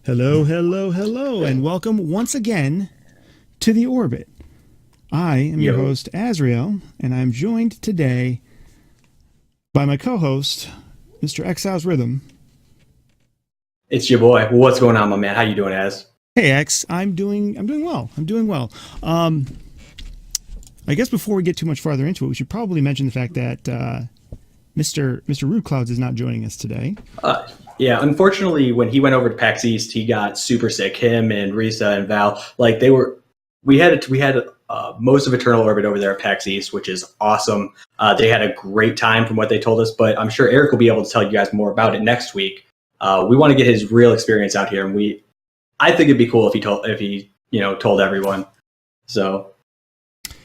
Hello, hello, hello, and welcome once again to The Orbit. I am your host, Azrael, and I'm joined today by my co-host, Mr. Exile's Rhythm. It's your boy. What's going on, my man? How you doing, Az? Hey, X. I'm doing well. I guess before we get too much farther into it, we should probably mention the fact that Mr. Rude Clouds is not joining us today. Yeah, unfortunately, when he went over to PAX East, he got super sick. Him and Risa and Val, we had most of Eternal Orbit over there at PAX East, which is awesome. They had a great time from what they told us, but I'm sure Eric will be able to tell you guys more about it next week. We want to get his real experience out here, and I think it'd be cool if he told everyone. So,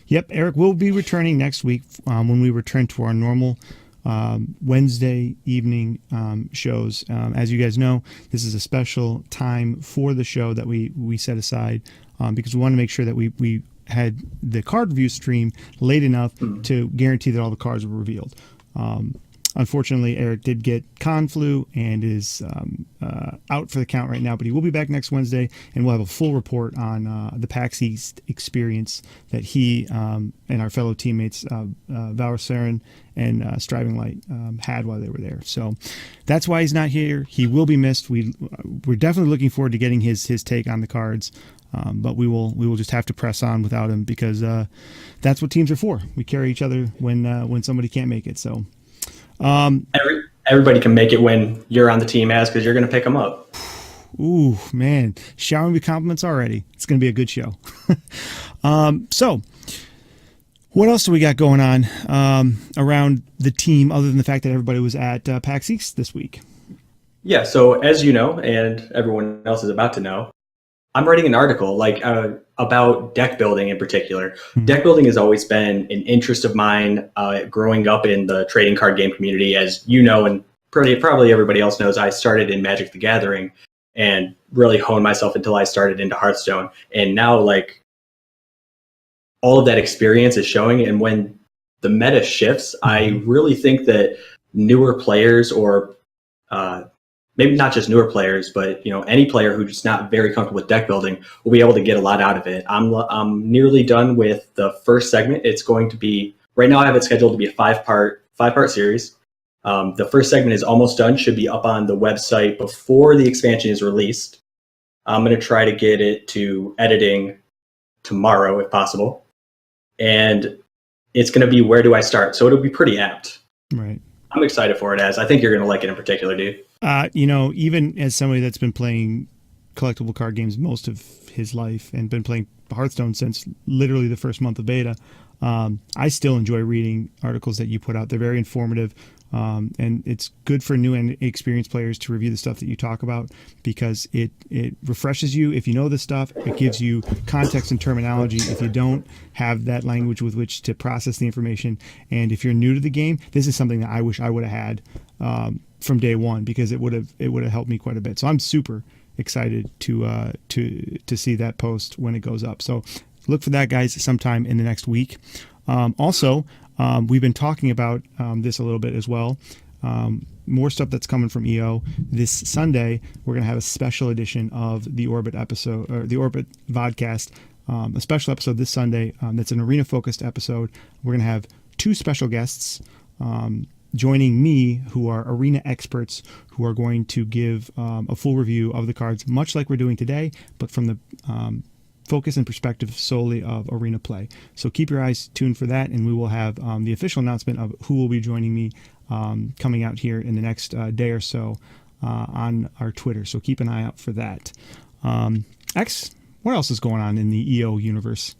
yep, Eric will be returning next week when we return to our normal Wednesday evening shows. As you guys know, this is a special time for the show that we set aside because we want to make sure that we had the card review stream late enough to guarantee that all the cards were revealed. Unfortunately, Eric did get con flu and is out for the count right now, but he will be back next Wednesday, and we'll have a full report on the PAX East experience that he and our fellow teammates, Valor Saren and Striving Light, had while they were there. So that's why he's not here. He will be missed. We're definitely looking forward to getting his take on the cards. But we will just have to press on without him because that's what teams are for. We carry each other when somebody can't make it. So. Everybody can make it when you're on the team, Az, because you're going to pick them up. Ooh, man. Showering me compliments already. It's going to be a good show. So, what else do we got going on around the team other than the fact that everybody was at PAX East this week? Yeah, so as you know, and everyone else is about to know, I'm writing an article about deck building in particular. Mm-hmm. Deck building has always been an interest of mine growing up in the trading card game community. As you know, and probably everybody else knows, I started in Magic the Gathering and really honed myself until I started into Hearthstone. And now, all of that experience is showing. And when the meta shifts, I really think that newer players or maybe not just newer players, but any player who's not very comfortable with deck building will be able to get a lot out of it. I'm nearly done with the first segment. It's going to be, right now I have it scheduled to be a five-part series. The first segment is almost done, should be up on the website before the expansion is released. I'm going to try to get it to editing tomorrow if possible. And it's going to be where do I start? So it'll be pretty apt. Right. I'm excited for it, Az. I think you're going to like it in particular, dude. Even as somebody that's been playing collectible card games most of his life and been playing Hearthstone since literally the first month of beta, I still enjoy reading articles that you put out. They're very informative, and it's good for new and experienced players to review the stuff that you talk about because it refreshes you. If you know this stuff, it gives you context and terminology. If you don't have that language with which to process the information, and if you're new to the game, this is something that I wish I would have had from day one because it would have helped me quite a bit. So I'm super excited to see that post when it goes up. So look for that, guys, sometime in the next week. Also, we've been talking about this a little bit as well. More stuff that's coming from EO. This Sunday, we're going to have a special edition of the Orbit episode, or the Orbit VODcast, a special episode this Sunday that's an arena-focused episode. We're going to have two special guests joining me who are arena experts who are going to give a full review of the cards, much like we're doing today, but from the focus and perspective solely of arena play. So keep your eyes tuned for that, and we will have the official announcement of who will be joining me coming out here in the next day or so on our Twitter. So keep an eye out for that. X, what else is going on in the EO universe?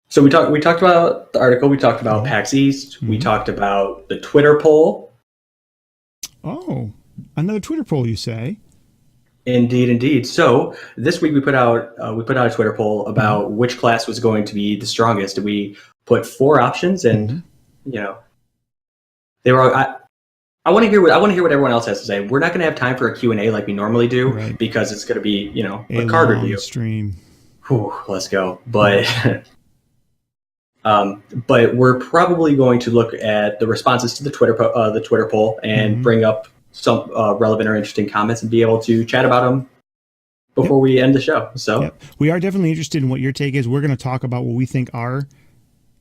So we talked about the article. We talked about PAX East. Mm-hmm. We talked about the Twitter poll. Oh, another Twitter poll, you say? Indeed. So this week we put out a Twitter poll about which class was going to be the strongest. We put 4 options, and they were. I want to hear what everyone else has to say. We're not going to have time for a Q&A like we normally do because it's going to be a card review stream. Whew, let's go, but. But we're probably going to look at the responses to the Twitter poll and bring up some relevant or interesting comments and be able to chat about them before we end the show. So we are definitely interested in what your take is. We're going to talk about what we think are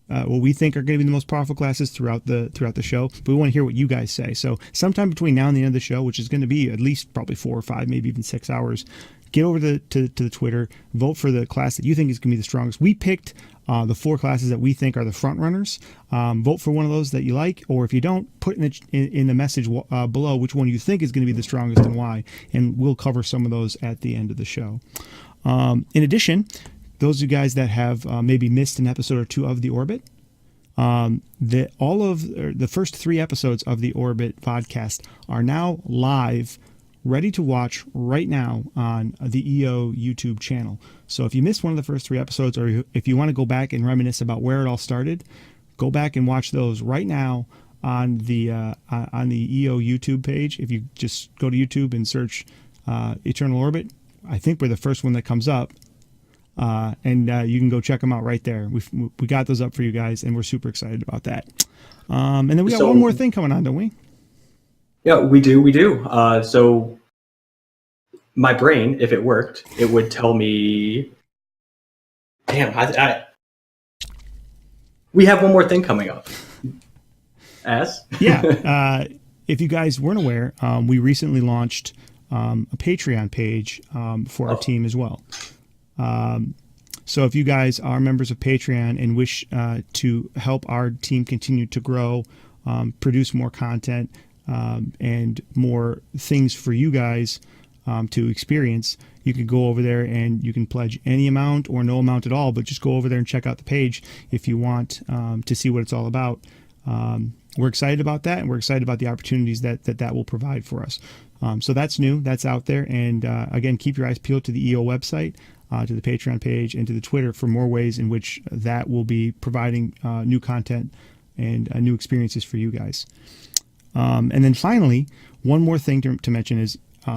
going to be the most powerful classes throughout the show. But we want to hear what you guys say. So sometime between now and the end of the show, which is going to be at least probably 4 or 5, maybe even 6 hours, get over to the Twitter, vote for the class that you think is going to be the strongest. We picked the 4 classes that we think are the front runners. Vote for one of those that you like, or if you don't, put in the message below which one you think is going to be the strongest and why, and we'll cover some of those at the end of the show. In addition, those of you guys that have maybe missed an episode or 2 of The Orbit, the first 3 episodes of The Orbit VODcast are now live, ready to watch right now on the EO YouTube channel. So if you missed one of the first 3 episodes, or if you want to go back and reminisce about where it all started, go back and watch those right now on the EO YouTube page. If you just go to YouTube and search Eternal Orbit, I think we're the first one that comes up. And you can go check them out right there. We got those up for you guys, and we're super excited about that. And then we got one more thing coming on, don't we? Yeah, we do. So my brain, if it worked, it would tell me, damn, we have one more thing coming up. Yeah. If you guys weren't aware, we recently launched a Patreon page for our team as well. So if you guys are members of Patreon and wish to help our team continue to grow, produce more content, and more things for you guys to experience, you can go over there and you can pledge any amount or no amount at all, but just go over there and check out the page if you want to see what it's all about. We're excited about that, and we're excited about the opportunities that will provide for us. So that's new, that's out there, and again, keep your eyes peeled to the EO website, to the Patreon page, and to the Twitter for more ways in which that will be providing new content and new experiences for you guys. And then finally, one more thing to mention is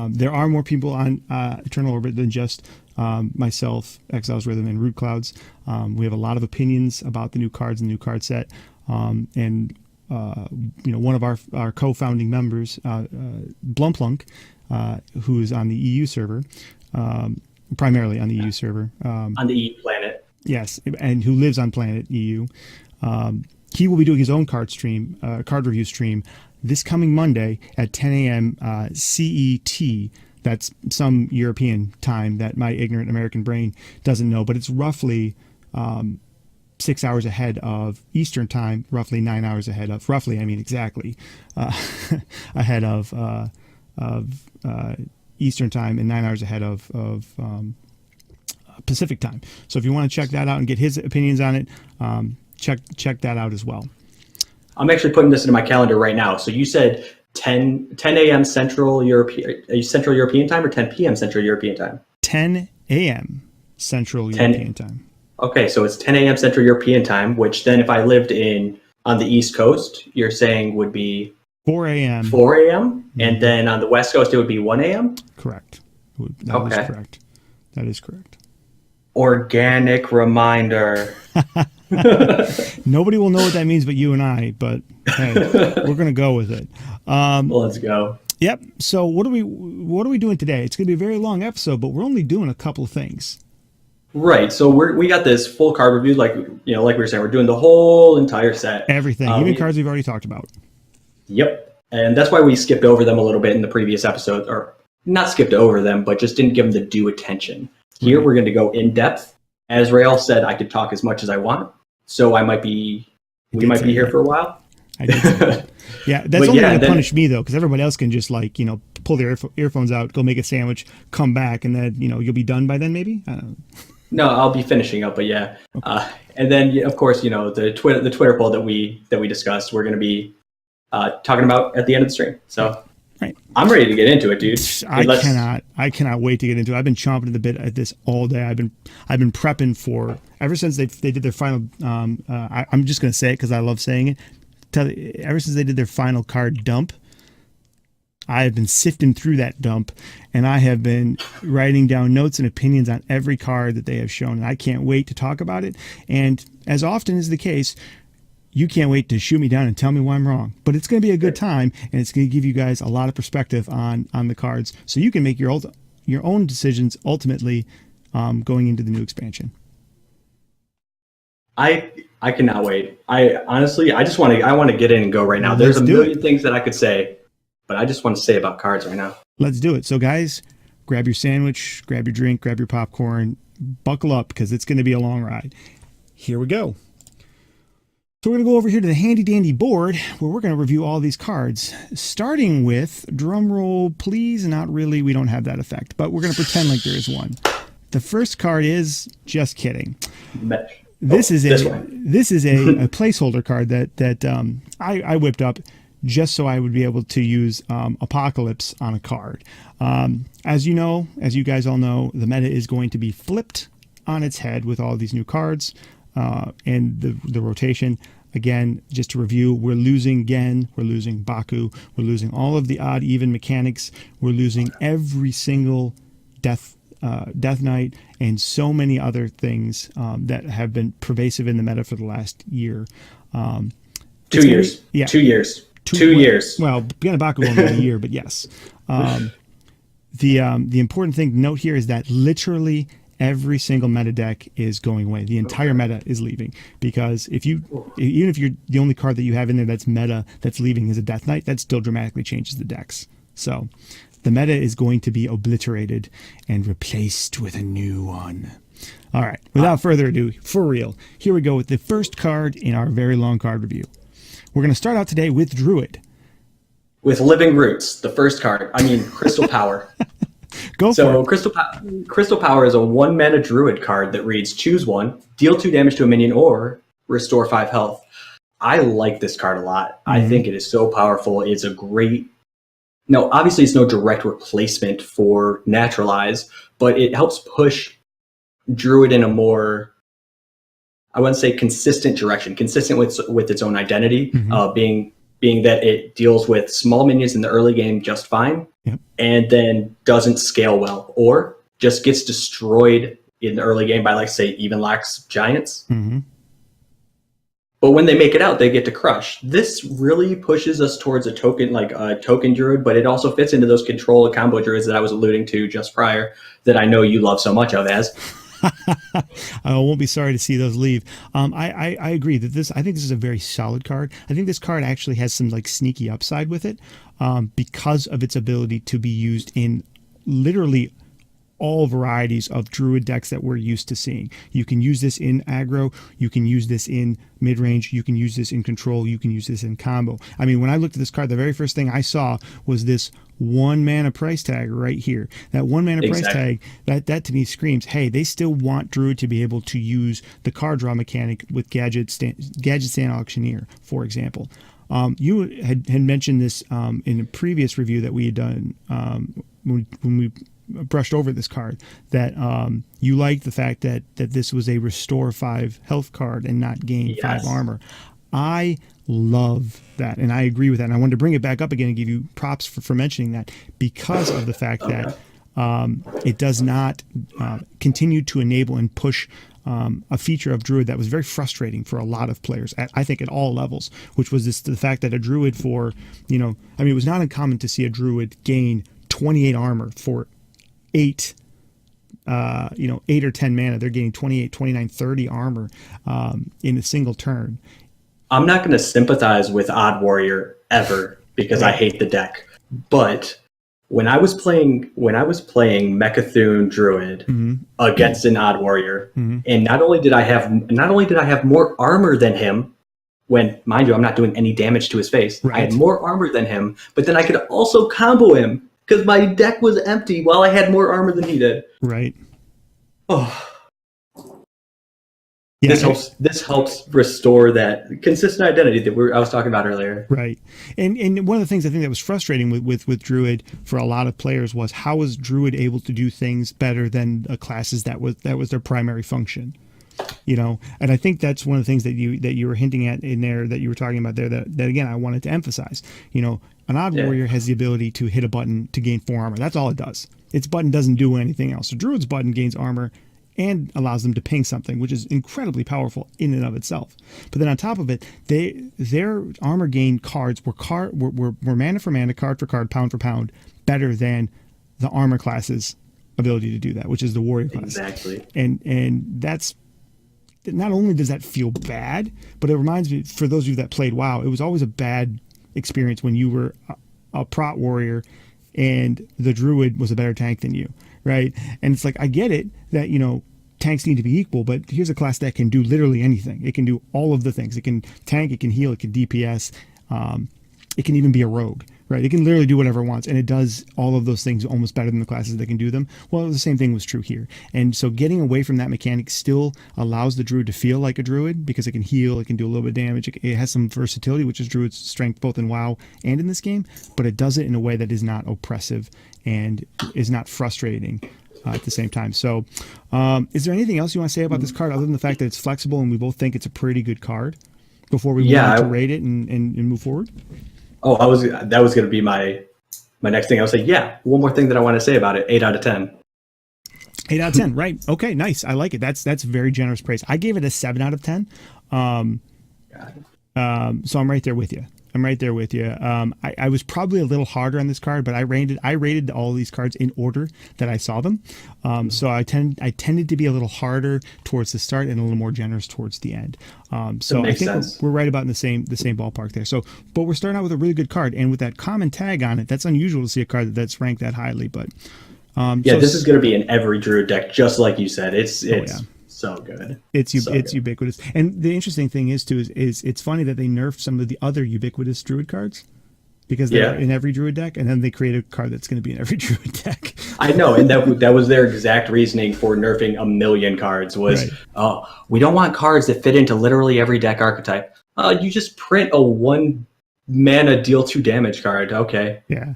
there are more people on Eternal Orbit than just myself, Exiles Rhythm, and Root Clouds. We have a lot of opinions about the new cards and the new card set. And one of our co-founding members, Blumplunk, who is on the EU server, primarily on the EU server. On the EU planet. Yes, and who lives on planet EU. He will be doing his own card review stream this coming Monday at 10 a.m. CET. That's some European time that my ignorant American brain doesn't know, but it's roughly 6 hours ahead of Eastern time, roughly 9 hours ahead of, exactly, ahead of Eastern time, and 9 hours ahead of Pacific time. So if you want to check that out and get his opinions on it, check that out as well. I'm actually putting this into my calendar right now. So you said 10 a.m. Central European time, or 10 p.m. Central European time? 10 a.m. Central European time. Okay, so it's 10 a.m. Central European time, which then if I lived on the East Coast, you're saying would be 4 a.m. 4 a.m. Mm-hmm. And then on the West Coast, it would be 1 a.m.? Correct. That is correct. That is correct. Organic reminder. Nobody will know what that means but you and I, but hey, we're going to go with it. Well, let's go. Yep. So what are we doing today? It's going to be a very long episode, but we're only doing a couple of things. Right. So we got this full card review, like we were saying, we're doing the whole entire set. Everything, even cards we've already talked about. Yep. And that's why we skipped over them a little bit in the previous episode, or not skipped over them, but just didn't give them the due attention. Here, we're going to go in depth. As Rael said, I could talk as much as I want, so we might be here for a while. I did say that. Yeah, that's only going to punish me, though, because everybody else can just pull their earphones out, go make a sandwich, come back, and then you'll be done by then, maybe. I don't know. No, I'll be finishing up, but yeah. Okay. And then, of course, the Twitter poll that we discussed, we're going to be talking about at the end of the stream. So right. I'm ready to get into it, dude. I cannot wait to get into it. I've been chomping at the bit at this all day. I've been prepping for ever since they did their final. I'm just going to say it because I love saying it. Ever since they did their final card dump, I have been sifting through that dump, and I have been writing down notes and opinions on every card that they have shown, and I can't wait to talk about it. And as often is the case, you can't wait to shoot me down and tell me why I'm wrong. But it's going to be a good time, and it's going to give you guys a lot of perspective on the cards, so you can make your own decisions ultimately going into the new expansion. I cannot wait. I honestly, I want to get in and go right now. There's a million things that I could say, but I just want to say about cards right now. Let's do it. So guys, grab your sandwich, grab your drink, grab your popcorn, buckle up, because it's going to be a long ride. Here we go. So we're going to go over here to the handy dandy board where we're going to review all these cards, starting with, drum roll please, not really, we don't have that effect, but we're going to pretend like there is one. The first card is, just kidding. This is a placeholder card that I whipped up just so I would be able to use Apocalypse on a card. As you guys all know, the meta is going to be flipped on its head with all these new cards and the rotation. Again, just to review, we're losing Gen, we're losing Baku, we're losing all of the odd even mechanics, we're losing every single Death Knight, and so many other things that have been pervasive in the meta for the last year. 2 years. Yeah. 2 years. 2 years. Well, again, Baku won't be a year, but yes. The important thing to note here is that literally every single meta deck is going away. The entire meta is leaving, because even if you're the only card that you have in there that's meta that's leaving is a Death Knight, that still dramatically changes the decks. So the meta is going to be obliterated and replaced with a new one. All right, without further ado, for real, here we go with the first card in our very long card review. We're going to start out today with Druid. With Living Roots, the first card. Crystal Power. Go for it. Crystal Power is a 1-mana Druid card that reads, choose 1, deal 2 damage to a minion, or restore 5 health. I like this card a lot. Mm-hmm. I think it is so powerful. It's a great... No, obviously it's no direct replacement for Naturalize, but it helps push Druid in a more, I wouldn't say consistent direction, consistent with its own identity, being that it deals with small minions in the early game just fine, and then doesn't scale well, or just gets destroyed in the early game by, like, say, even lax giants. Mm-hmm. But when they make it out, they get to crush. This really pushes us towards a token druid, but it also fits into those control and combo druids that I was alluding to just prior, that I know you love so much of, as. I won't be sorry to see those leave. I agree that I think this is a very solid card. I think this card actually has some sneaky upside with it, because of its ability to be used in literally all varieties of druid decks that we're used to seeing. You can use this in aggro, you can use this in mid-range, you can use this in control, you can use this in combo. When I looked at this card, the very first thing I saw was this 1-mana price tag right here. That 1-mana price tag, that to me screams, hey, they still want Druid to be able to use the card draw mechanic with Gadget Stand Auctioneer, for example. You had mentioned this in a previous review that we had done when we brushed over this card, that you liked the fact that this was a restore 5 health card and not gain 5 armor. I love that, and I agree with that, and I wanted to bring it back up again and give you props for mentioning that, because of the fact that it does not continue to enable and push a feature of Druid that was very frustrating for a lot of players, I think at all levels, which was the fact that a Druid for, it was not uncommon to see a Druid gain 28 armor for 8 or 10 mana. They're getting 28, 29, 30 armor in a single turn. I'm not going to sympathize with Odd Warrior ever, because I hate the deck. But when I was playing Mecha'thun Druid against an Odd Warrior, and not only did I have more armor than him, when, mind you, I'm not doing any damage to his face. Right. I had more armor than him, but then I could also combo him, because my deck was empty while I had more armor than he did. Right. Oh. Yeah, this helps restore that consistent identity that I was talking about earlier. Right. And one of the things I think that was frustrating with Druid for a lot of players was, how was Druid able to do things better than classes that was their primary function? And I think that's one of the things that you were hinting at in there, that you were talking about there, that again I wanted to emphasize. An Odd Warrior has the ability to hit a button to gain 4 armor. That's all it does. Its button doesn't do anything else. So Druid's button gains armor and allows them to ping something, which is incredibly powerful in and of itself. But then on top of it, their armor gain cards were mana for mana, card for card, pound for pound, better than the armor class's ability to do that, which is the warrior class. Exactly. And that's, not only does that feel bad, but it reminds me, for those of you that played WoW, it was always a bad experience when you were a prot warrior and the druid was a better tank than you, right? And it's like, I get it that, tanks need to be equal, but here's a class that can do literally anything. It can do all of the things. It can tank, it can heal, it can DPS, it can even be a rogue, right? It can literally do whatever it wants, and it does all of those things almost better than the classes that can do them. Well, the same thing was true here. And so getting away from that mechanic still allows the druid to feel like a druid, because it can heal, it can do a little bit of damage, it has some versatility, which is druid's strength both in WoW and in this game, but it does it in a way that is not oppressive and is not frustrating at the same time. So is there anything else you want to say about this card other than the fact that it's flexible and we both think it's a pretty good card before we move on to rate it and move forward? Oh, that was going to be my next thing. I was like, yeah, one more thing that I want to say about it. 8 out of 10. 8 out of 10, right? Okay, nice. I like it. That's very generous praise. I gave it a 7 out of 10. So I'm right there with you. I was probably a little harder on this card, but I rated all these cards in order that I saw them. So I tended to be a little harder towards the start and a little more generous towards the end. So I think we're right about in the same ballpark there. So, but we're starting out with a really good card, and with that common tag on it, that's unusual to see a card that's ranked that highly. But this is going to be in every druid deck, just like you said. It's so good. It's ubiquitous. And the interesting thing is it's funny that they nerfed some of the other ubiquitous druid cards, because they're in every druid deck, and then they create a card that's going to be in every druid deck. I know, and that was their exact reasoning for nerfing a million cards was, we don't want cards that fit into literally every deck archetype. You just print a 1 mana deal 2 damage card. Okay. Yeah.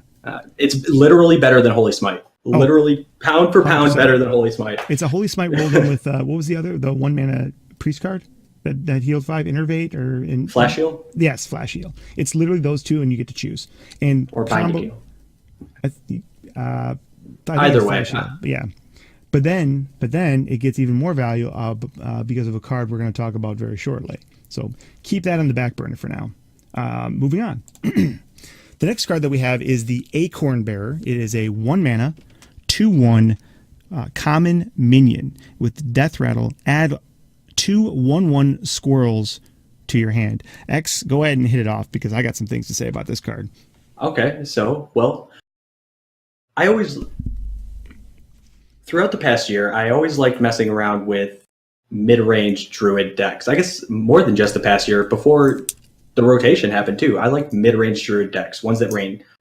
It's literally better than Holy Smite. Literally pound for pound 100%. Better than Holy Smite. It's a Holy Smite rolled in with what was the 1 mana priest card that healed 5, Innervate or Flash Heal? Yes, Flash Heal. It's literally those two, and you get to choose. Or Binding Heal. Either way. Yeah. But then it gets even more value because of a card we're going to talk about very shortly. So keep that on the back burner for now. Moving on. The next card that we have is the Acorn Bearer. It is a 1 mana, 2/1 common minion with Death Rattle. Add 2 1/1 squirrels to your hand. X, go ahead and hit it off, because I got some things to say about this card. Okay, so, throughout the past year, I always liked messing around with mid-range druid decks. I guess more than just the past year. Before the rotation happened too, I liked mid-range druid decks, ones that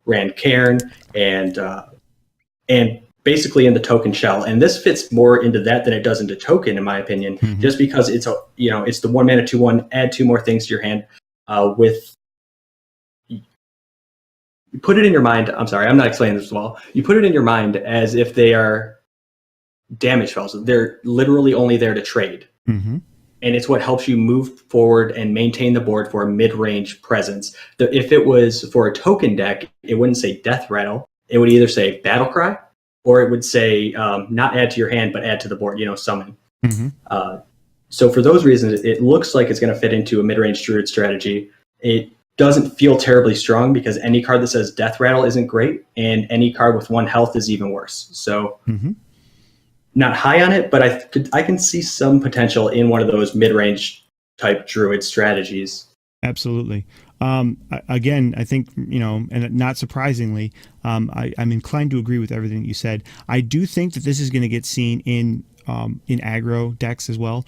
ran Cairn and basically in the token shell. And this fits more into that than it does into token, in my opinion, just because it's the 1 mana 2/1, add 2 more things to your hand. You put it in your mind. I'm sorry, I'm not explaining this well. You put it in your mind as if they are damage spells. They're literally only there to trade. And it's what helps you move forward and maintain the board for a mid-range presence. If it was for a token deck, it wouldn't say Death Rattle. It would either say Battle Cry, or it would say not add to your hand, but add to the board, summon. So for those reasons, it looks like it's going to fit into a mid-range druid strategy. It doesn't feel terribly strong, because any card that says Death Rattle isn't great, and any card with 1 health is even worse. So not high on it, but I can see some potential in one of those mid-range type druid strategies. Absolutely. Again, I think, and not surprisingly, I'm inclined to agree with everything you said. I do think that this is going to get seen in aggro decks as well,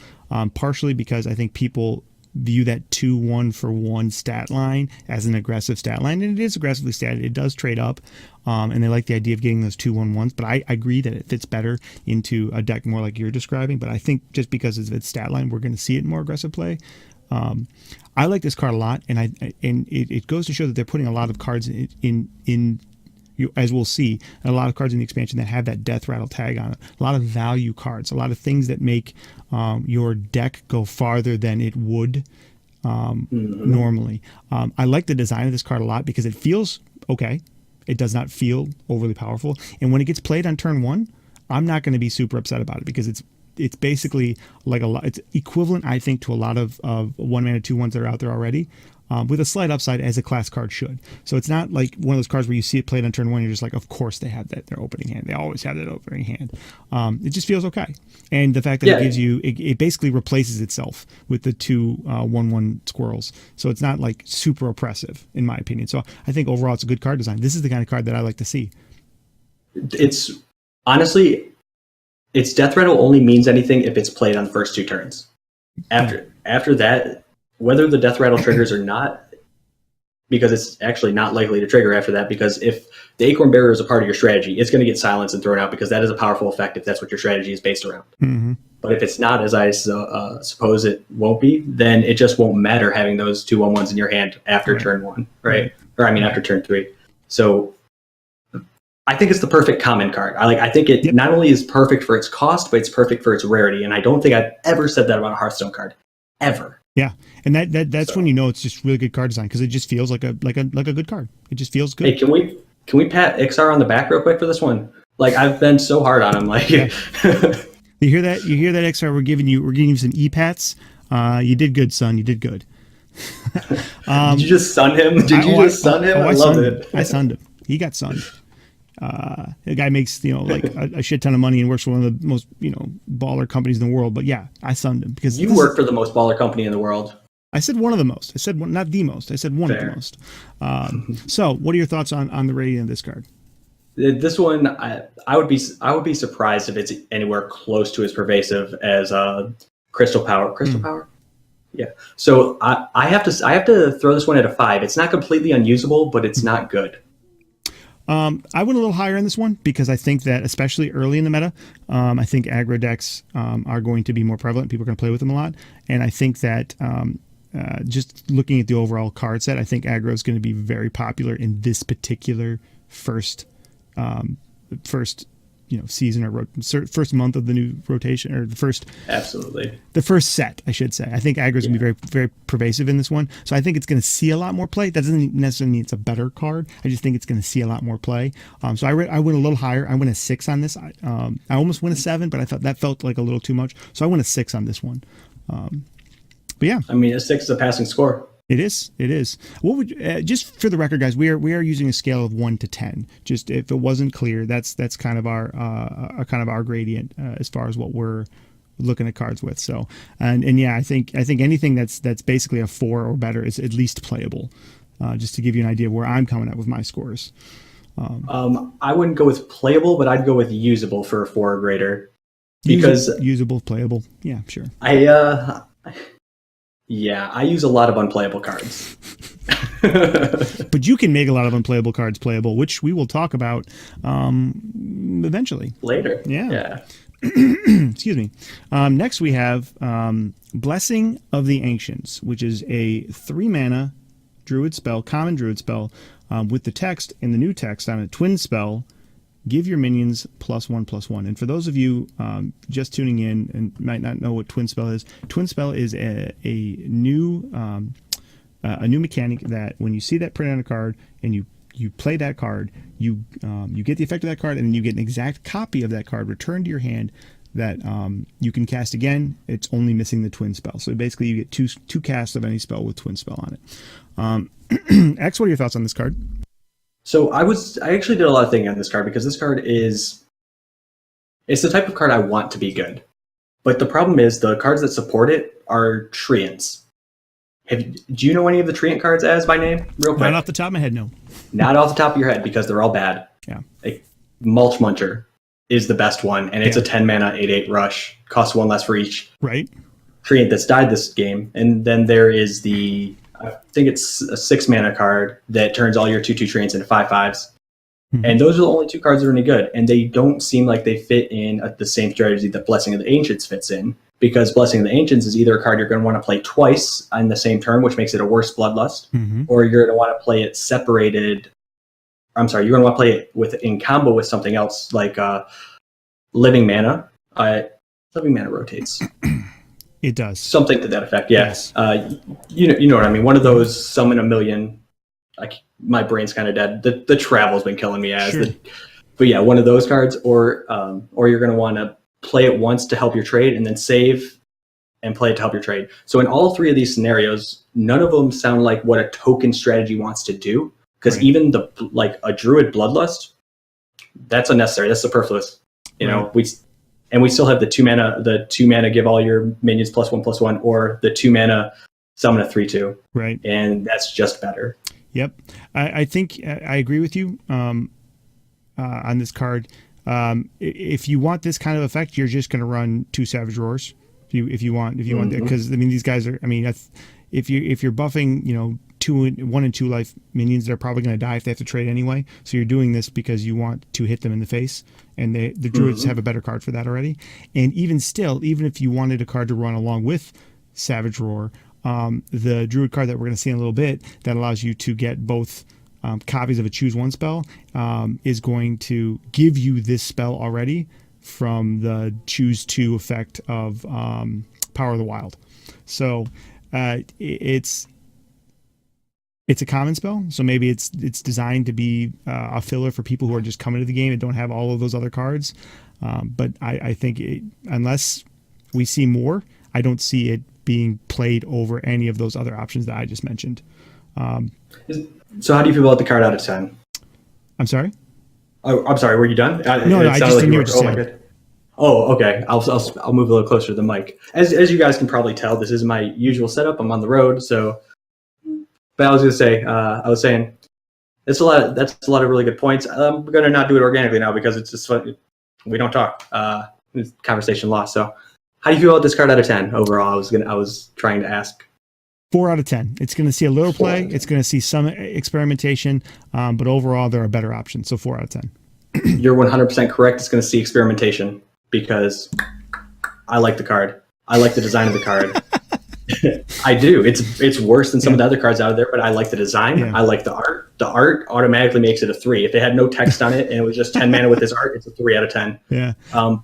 partially because I think people view that 2-1-for-1 stat line as an aggressive stat line, and it is aggressively statted. It does trade up, and they like the idea of getting those 2-1-1s, but I agree that it fits better into a deck more like you're describing. But I think just because of its stat line, we're going to see it in more aggressive play. I like this card a lot, and it goes to show that they're putting a lot of cards in as we'll see, and a lot of cards in the expansion that have that Death Rattle tag on it. A lot of value cards, a lot of things that make your deck go farther than it would normally. I like the design of this card a lot, because it feels okay. It does not feel overly powerful, and when it gets played on turn 1, I'm not going to be super upset about it, because it's basically like a lot. It's equivalent, I think, to a lot of 1-mana 2/1s that are out there already. With a slight upside, as a class card should. So it's not like one of those cards where you see it played on turn 1, you're just like, of course they have that, their opening hand. They always have that opening hand. It just feels okay. And the fact that it gives you, it basically replaces itself with the 2 1/1 squirrels. So it's not like super oppressive, in my opinion. So I think overall it's a good card design. This is the kind of card that I like to see. It's honestly, its death rattle only means anything if it's played on the first 2 turns. After that, whether the death rattle triggers or not, because it's actually not likely to trigger after that, because if the Acorn Bearer is a part of your strategy, it's going to get silenced and thrown out, because that is a powerful effect if that's what your strategy is based around. Mm-hmm. But if it's not, as I suppose it won't be, then it just won't matter having those 2 1/1s in your hand after turn 1, right? Or after turn 3. So I think it's the perfect common card. I think it not only is perfect for its cost, but it's perfect for its rarity. And I don't think I've ever said that about a Hearthstone card, ever. Yeah, and that's when you know it's just really good card design, because it just feels like a good card. It just feels good. Hey, can we pat Ixar on the back real quick for this one? Like, I've been so hard on him. Like, You hear that? You hear that, Ixar? We're giving you some e-pats. You did good, son. You did good. Did you just sun him? I love it. I sunned him. He got sunned. The guy makes like a shit ton of money and works for one of the most baller companies in the world. But yeah, I sunned him because you work for the most baller company in the world. I said one of the most. I said one, not the most. I said one Fair. of the most. So, what are your thoughts on the rating of this card? This one, I would be surprised if it's anywhere close to as pervasive as Crystal Power. Power. Yeah. So I have to throw this one at a 5. It's not completely unusable, but it's not good. I went a little higher on this one because I think that, especially early in the meta, I think aggro decks are going to be more prevalent. People are going to play with them a lot. And I think that just looking at the overall card set, I think aggro is going to be very popular in this particular first season or first month of the new rotation, or the first set, I should say. I think aggro is going to be very, very pervasive in this one. So I think it's going to see a lot more play. That doesn't necessarily mean it's a better card. I just think it's going to see a lot more play. So I went a little higher. I went a 6 on this. I almost went a 7, but I thought that felt like a little too much. So I went a 6 on this one. But yeah, I mean, a 6 is a passing score. It is. What would just for the record, guys? We are using a scale of 1 to 10. Just if it wasn't clear, that's kind of our gradient as far as what we're looking at cards with. So and yeah, I think anything that's basically a 4 or better is at least playable. Just to give you an idea of where I'm coming at with my scores. I wouldn't go with playable, but I'd go with usable for a 4 or greater. Because usable, playable, yeah, sure. I use a lot of unplayable cards. But you can make a lot of unplayable cards playable, which we will talk about eventually. Later. Yeah. Excuse me. Next we have Blessing of the Ancients, which is a 3-mana druid spell, common druid spell, with the text in the new text on a twin spell. Give your minions +1/+1. And for those of you just tuning in and might not know what Twin Spell is a new mechanic that when you see that print on a card and you play that card, you get the effect of that card, and then you get an exact copy of that card returned to your hand that you can cast again. It's only missing the Twin Spell. So basically you get two casts of any spell with Twin Spell on it. X, what are your thoughts on this card? So I actually did a lot of thinking on this card, because this card it's the type of card I want to be good. But the problem is the cards that support it are treants. Do you know any of the treant cards as by name? Real quick. Not off the top of my head, no. Not off the top of your head, because they're all bad. Yeah. Like Mulch Muncher is the best one, and it's a 10-mana 8/8 rush. Costs 1 less for each. Right. Treant that's died this game. And then there is I think it's a 6-mana card that turns all your 2/2 treants into 5/5s. Mm-hmm. And those are the only 2 cards that are any good. And they don't seem like they fit in the same strategy that Blessing of the Ancients fits in. Because Blessing of the Ancients is either a card you're going to want to play twice in the same turn, which makes it a worse Bloodlust, or you're going to want to play it separated. I'm sorry, you're going to want to play it in combo with something else, like Living Mana. Living Mana rotates. It does. Something to that effect, yeah. Yes. You know what I mean. One of those summon a million. My brain's kind of dead. The travel's been killing me as. Sure. But yeah, one of those cards, or you're going to want to play it once to help your trade, and then save and play it to help your trade. So in all three of these scenarios, none of them sound like what a token strategy wants to do. Because even like a Druid Bloodlust, that's unnecessary. That's superfluous. You know, we still have the 2 mana give all your minions +1/+1, or the 2 mana summon a 3/2. Right. And that's just better. Yep. I think I agree with you on this card. If you want this kind of effect, you're just going to run 2 Savage Roars. If you want, because I mean, these guys are. I mean, if you're buffing, 1 and 2 life minions, they're probably going to die if they have to trade anyway. So you're doing this because you want to hit them in the face, and the Druids have a better card for that already. And even still, even if you wanted a card to run along with Savage Roar, the Druid card that we're going to see in a little bit that allows you to get both copies of a choose one spell is going to give you this spell already from the choose 2 effect of Power of the Wild. So it's a common spell, so maybe it's designed to be a filler for people who are just coming to the game and don't have all of those other cards. But I think unless we see more, I don't see it being played over any of those other options that I just mentioned. So how do you feel about the card out of 10? I'm sorry? Oh, I'm sorry. Were you done? No, I just didn't hear what you said. Oh, okay. I'll move a little closer to the mic. As you guys can probably tell, this is my usual setup. I'm on the road, so. But I was going to say, I was saying, that's a lot of really good points. I'm going to not do it organically now because it's just fun. We don't talk. It's conversation lost. So, how do you feel about this card out of 10 overall? I was trying to ask. 4 out of 10. It's going to see a little play. It's going to see some experimentation, but overall, there are better options. So 4 out of 10. You're 100% correct. It's going to see experimentation because I like the card. I like the design of the card. I do. It's worse than some of the other cards out there, but I like the design. Yeah. I like the art. The art automatically makes it a 3. If it had no text on it and it was just 10 mana with this art, it's a 3 out of 10. Yeah. But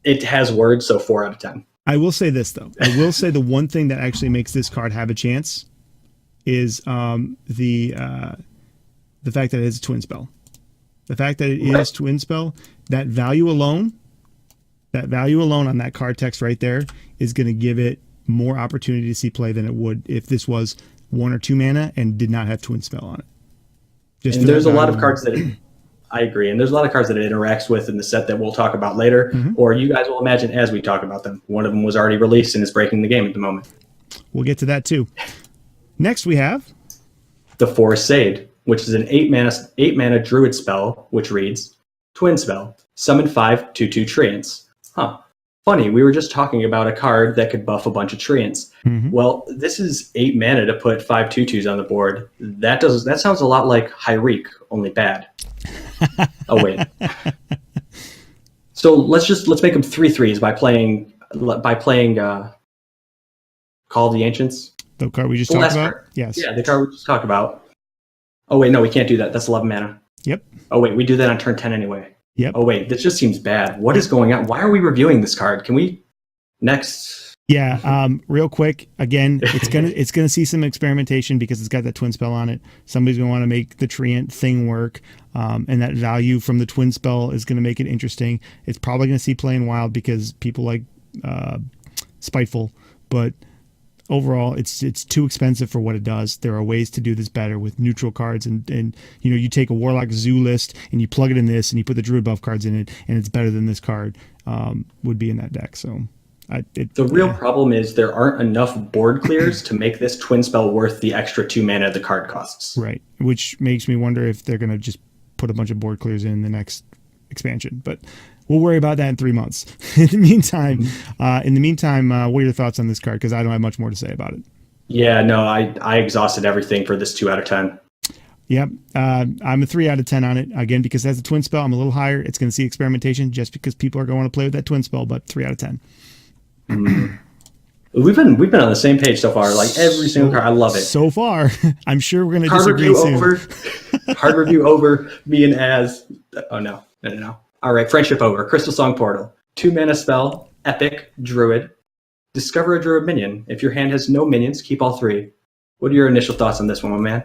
it has words, so 4 out of 10. I will say this though. I will say the one thing that actually makes this card have a chance is the fact that it is a twin spell. The fact that it is twin spell, that value alone on that card text right there is going to give it more opportunity to see play than it would if this was 1 or 2 mana and did not have twin spell on it. And there's a lot of cards that I agree, and there's a lot of cards that it interacts with in the set that we'll talk about later, or you guys will imagine as we talk about them. One of them was already released and is breaking the game at the moment. We'll get to that too. Next we have the Forest Sage, which is an 8 mana druid spell, which reads Twin Spell. Summon 5 2/2 treants. Funny, we were just talking about a card that could buff a bunch of treants. Well, this is 8 mana to put 5 2/2s on the board. That sounds a lot like Hyreek, only bad. Oh wait. So let's make them 3/3s by playing Call of the Ancients. The card we just talked about? Card. Yes. Yeah, the card we just talked about. Oh wait, no, we can't do that. That's 11 mana. Yep. Oh wait, we do that on turn 10 anyway. Yep. Oh wait, this just seems bad. What is going on? Why are we reviewing this card? Can we next? Yeah, real quick. Again, it's gonna see some experimentation because it's got that twin spell on it. Somebody's gonna want to make the treant thing work, and that value from the twin spell is gonna make it interesting. It's probably gonna see play in wild because people like Spiteful, but overall it's too expensive for what it does. There are ways to do this better with neutral cards, and you take a Warlock Zoo list and you plug it in this and you put the Druid buff cards in it, and it's better than this card would be in that deck. So the real problem is there aren't enough board clears to make this twin spell worth the extra 2 mana the card costs. Right, which makes me wonder if they're going to just put a bunch of board clears in the next expansion, but we'll worry about that in 3 months. In the meantime, what are your thoughts on this card? Because I don't have much more to say about it. Yeah, no, I exhausted everything for this 2 out of 10. Yep, I'm a 3 out of 10 on it. Again, because it has a twin spell, I'm a little higher. It's going to see experimentation just because people are going to play with that twin spell, but 3 out of 10. We've been on the same page so far. Like every single card, I love it. So far, I'm sure we're going to disagree soon. Card review over. Me and Az. Oh no. All right, friendship over. Crystal Song Portal. 2 mana spell. Epic. Druid. Discover a Druid minion. If your hand has no minions, keep all 3. What are your initial thoughts on this one, my man?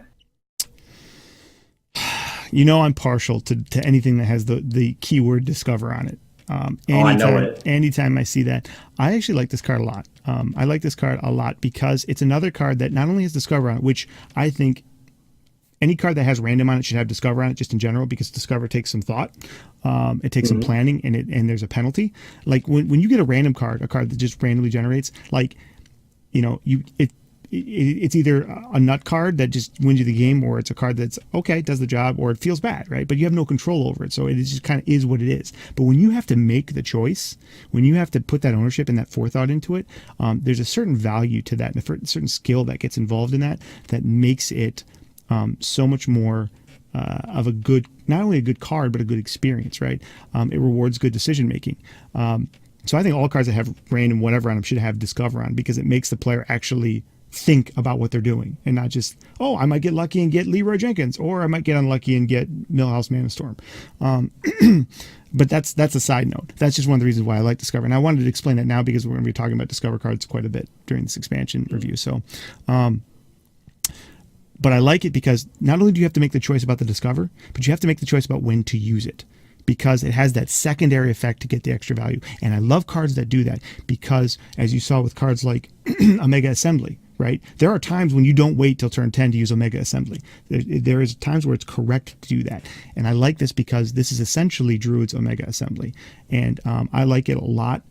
I'm partial to anything that has the keyword discover on it. I know it. Anytime I see that, I actually like this card a lot. I like this card a lot because it's another card that not only has Discover on it, which I think any card that has random on it should have Discover on it just in general, because Discover takes some thought. It takes some planning, and there's a penalty. Like when you get a random card, a card that just randomly generates, like, it's either a nut card that just wins you the game, or it's a card that's okay, does the job, or it feels bad, right? But you have no control over it, so it just kind of is what it is. But when you have to make the choice, when you have to put that ownership and that forethought into it, there's a certain value to that, and a certain skill that gets involved in that makes it so much more of a good, not only a good card, but a good experience, right? It rewards good decision making. So I think all cards that have random whatever on them should have Discover on, because it makes the player actually think about what they're doing, and not just, oh, I might get lucky and get Leroy Jenkins, or I might get unlucky and get Millhouse Manastorm. But that's a side note. That's just one of the reasons why I like Discover. And I wanted to explain that now, because we're going to be talking about Discover cards quite a bit during this expansion review. So, but I like it because not only do you have to make the choice about the Discover, but you have to make the choice about when to use it, because it has that secondary effect to get the extra value. And I love cards that do that, because as you saw with cards like Omega Assembly, right? There are times when you don't wait till turn 10 to use Omega Assembly. There is times where it's correct to do that. And I like this because this is essentially Druid's Omega Assembly. And I like it a lot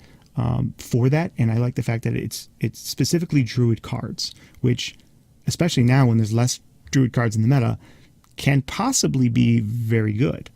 for that. And I like the fact that it's specifically Druid cards, which, especially now when there's less Druid cards in the meta, can possibly be very good.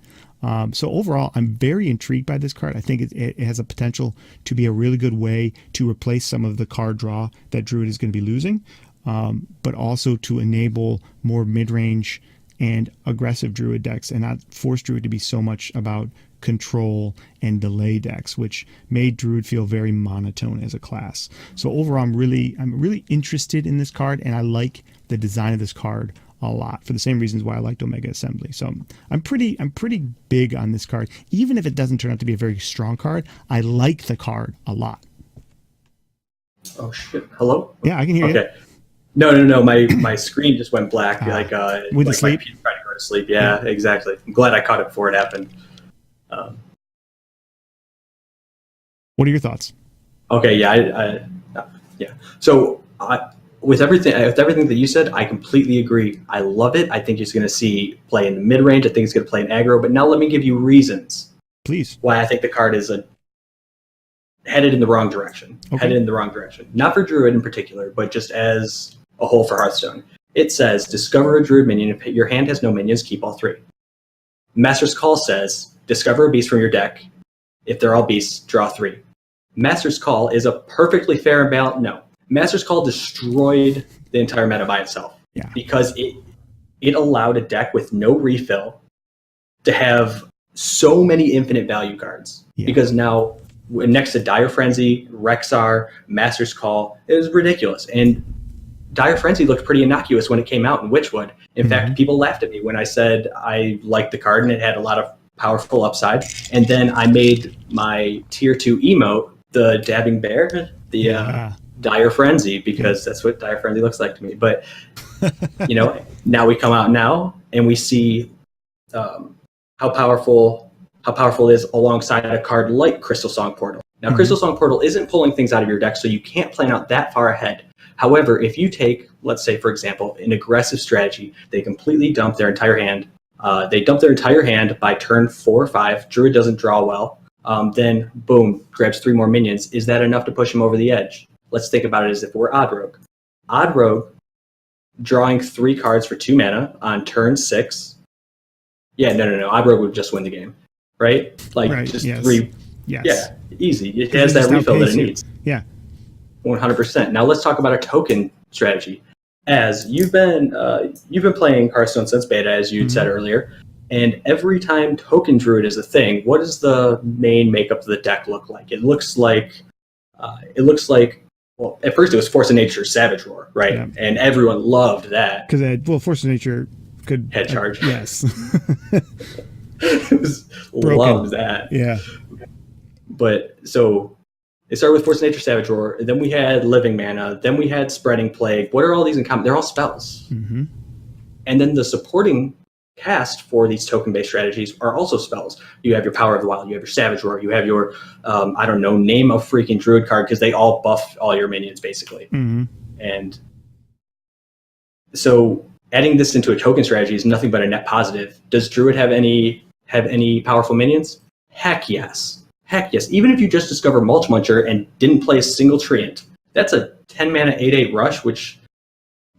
So overall, I'm very intrigued by this card. I think it has a potential to be a really good way to replace some of the card draw that Druid is going to be losing, but also to enable more mid-range and aggressive Druid decks, and not force Druid to be so much about control and delay decks, which made Druid feel very monotone as a class. So overall, I'm really interested in this card, and I like the design of this card a lot, for the same reasons why I liked Omega Assembly. So I'm pretty big on this card. Even if it doesn't turn out to be a very strong card, I like the card a lot. Oh shit! Hello? Yeah, I can hear you. Okay. No. My screen just went black. With the sleep? My trying to go to sleep. Yeah, exactly. I'm glad I caught it before it happened. What are your thoughts? Okay. Yeah. Yeah. So with everything that you said, I completely agree. I love it. I think he's going to see play in the mid range. I think he's going to play in aggro. But now let me give you reasons, please, why I think the card is headed in the wrong direction. Okay. Headed in the wrong direction. Not for Druid in particular, but just as a whole for Hearthstone. It says, discover a Druid minion. If your hand has no minions, keep all three. Master's Call says, discover a beast from your deck. If they're all beasts, draw three. Master's Call is a perfectly fair and balanced. No. Master's Call destroyed the entire meta by itself, because it allowed a deck with no refill to have so many infinite value cards. Because now, next to Dire Frenzy, Rexar, Master's Call, it was ridiculous. And Dire Frenzy looked pretty innocuous when it came out in Witchwood. In fact, people laughed at me when I said I liked the card and it had a lot of powerful upside. And then I made my tier 2 emote the Dabbing Bear, Dire Frenzy, because that's what Dire Frenzy looks like to me. But now we come out now and we see how powerful it is alongside a card like Crystal Song Portal. Now, Crystal Song Portal isn't pulling things out of your deck, so you can't plan out that far ahead. However, if you take, let's say, for example, an aggressive strategy, they completely dump their entire hand. They dump their entire hand by turn 4 or 5. Druid doesn't draw well. Then, boom, grabs 3 more minions. Is that enough to push him over the edge? Let's think about it as if we're Odd Rogue. Odd Rogue, drawing 3 cards for 2 mana on turn 6. Yeah, no. Odd Rogue would just win the game, right? Just 3. Yes. Yeah, easy. It has that refill that it needs. Yeah. 100%. Now let's talk about a token strategy. As you've been playing Hearthstone since beta, as you said earlier, and every time Token Druid is a thing, what does the main makeup of the deck look like? It looks like, well, at first it was Force of Nature Savage Roar, right? Yeah. And everyone loved that. Because, Force of Nature could... Head charge. Yes. It loved that. Yeah. But, so, it started with Force of Nature Savage Roar, then we had Living Mana, then we had Spreading Plague. What are all these in common? They're all spells. Mm-hmm. And then the supporting cast for these token-based strategies are also spells. You have your Power of the Wild, you have your Savage Roar, you have your, I don't know, name a freaking Druid card, because they all buff all your minions, basically. Mm-hmm. And so adding this into a token strategy is nothing but a net positive. Does Druid have any powerful minions? Heck yes. Heck yes. Even if you just discover Mulch Muncher and didn't play a single Treant, that's a 10 mana 8/8 rush, which,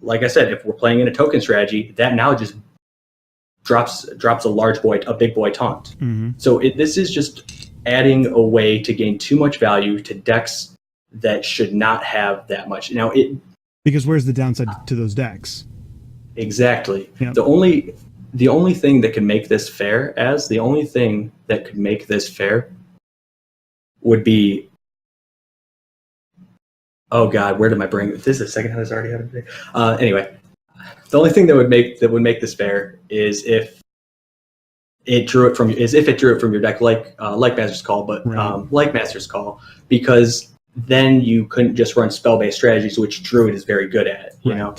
like I said, if we're playing in a token strategy, that now just drops a big boy taunt. Mm-hmm. So this is just adding a way to gain too much value to decks that should not have that much. Now, because where's the downside to those decks? Exactly. Yep. The only thing that can make this fair, would be, oh God, where did my brain? This is the second time this already happened today. Anyway, the only thing that would make this fair is if it drew it from your deck, like Master's Call, but right. Like Master's Call, because then you couldn't just run spell-based strategies, which Druid is very good at. You know.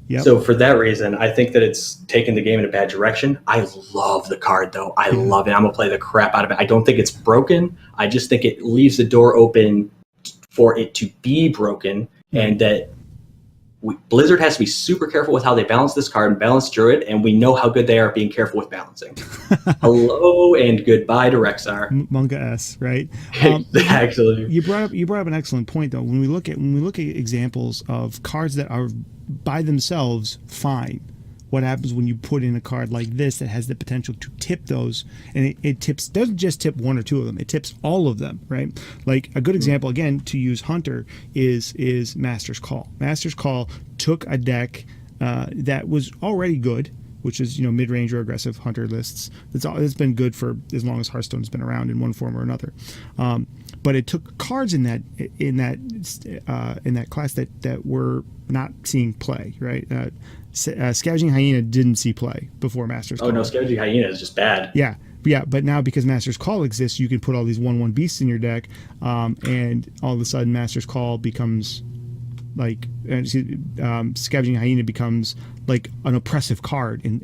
Yep. So for that reason, I think that it's taken the game in a bad direction. I love the card, though. I love it. I'm going to play the crap out of it. I don't think it's broken. I just think it leaves the door open for it to be broken, and that Blizzard has to be super careful with how they balance this card and balance Druid, and we know how good they are at being careful with balancing. Hello and goodbye to Rexar. Manga S, right? Actually, you brought up an excellent point, though. When we look at examples of cards that are by themselves fine, what happens when you put in a card like this that has the potential to tip those, and it doesn't just tip one or two of them, it tips all of them, right? Like a good example, again, to use Hunter, is Master's Call. Master's Call took a deck that was already good, which is, mid-range or aggressive Hunter lists. It's been good for as long as Hearthstone's been around in one form or another. But it took cards in that class that were not seeing play, right? Scavenging Hyena didn't see play before Master's Call. Oh no, Scavenging Hyena is just bad. Yeah, but now because Master's Call exists, you can put all these 1/1 beasts in your deck, and all of a sudden Master's Call becomes like Scavenging Hyena becomes like an oppressive card, and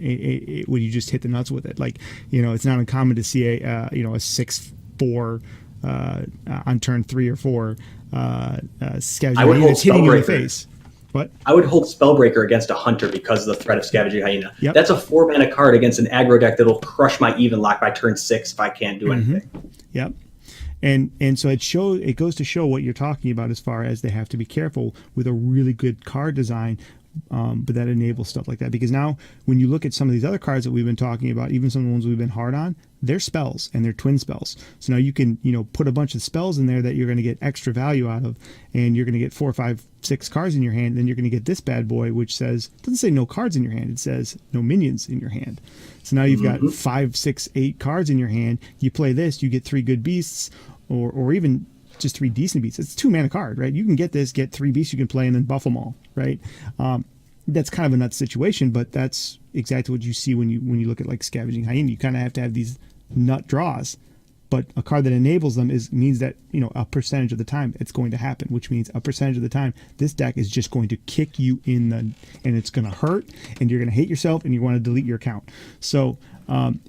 when you just hit the nuts with it. Like, it's not uncommon to see a 6/4 on turn 3 or 4 Scavenging Hyena that's hitting you in the face. What? I would hold Spellbreaker against a Hunter because of the threat of Scavenging Hyena. Yep. That's a 4-mana card against an aggro deck that'll crush my Even Lock by turn 6 if I can't do anything. Yep. And so it goes to show what you're talking about as far as they have to be careful with a really good card design, but that enables stuff like that. Because now when you look at some of these other cards that we've been talking about, even some of the ones we've been hard on, they're spells and they're twin spells. So now you can, put a bunch of spells in there that you're going to get extra value out of, and you're going to get 4, 5, 6 cards in your hand. Then you're going to get this bad boy, which doesn't say no cards in your hand. It says no minions in your hand. So now you've got 5, 6, 8 cards in your hand. You play this, you get 3 good beasts, or even just 3 decent beasts. It's a 2-mana card, right? You can get 3 beasts you can play and then buff them all, right? That's kind of a nuts situation, but that's exactly what you see when you look at like Scavenging Hyena. You kind of have to have these nut draws, but a card that enables them means that a percentage of the time it's going to happen, which means a percentage of the time this deck is just going to kick you and it's going to hurt, and you're going to hate yourself, and you want to delete your account. So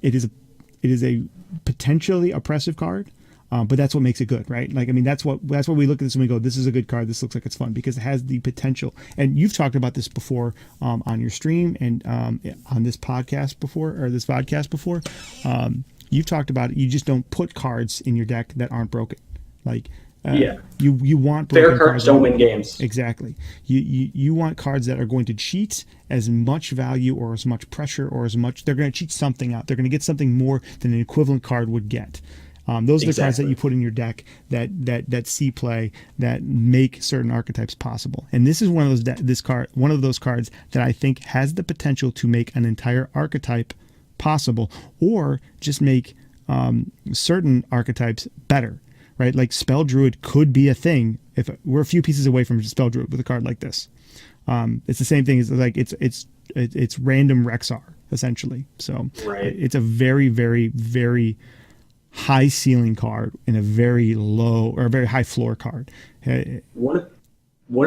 it is a potentially oppressive card. But that's what makes it good, right? Like, I mean, that's what we look at this and we go, this is a good card. This looks like it's fun because it has the potential. And you've talked about this before on your stream and on this podcast before, or this VODcast before. You've talked about it. You just don't put cards in your deck that aren't broken. Like, you want fair cards don't win games. Exactly. You want cards that are going to cheat as much value or as much pressure or as much. They're going to cheat something out. They're going to get something more than an equivalent card would get. Those are the cards that you put in your deck that see play, that make certain archetypes possible. And this is one of those cards that I think has the potential to make an entire archetype possible, or just make certain archetypes better. Right? Like Spell Druid could be a thing if we're a few pieces away from Spell Druid with a card like this. It's the same thing as like it's random Rexar essentially. So it's a very, very, very high ceiling card and a very low or a very high floor card. One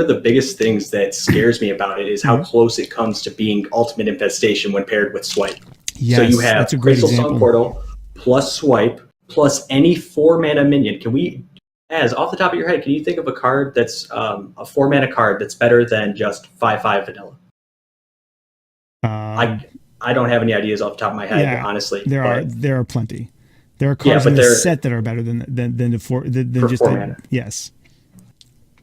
of the biggest things that scares me about it is how close it comes to being Ultimate Infestation when paired with Swipe. Yes, So you have that's a great Crystal example. Song Portal plus Swipe plus any 4-mana minion. As off the top of your head, can you think of a card that's a 4-mana card that's better than just 5/5 vanilla? Um, I don't have any ideas off the top of my head, yeah, honestly. there are plenty. There are Yeah, cards in but the they're set that are better than the four than for just 4 mana. yes.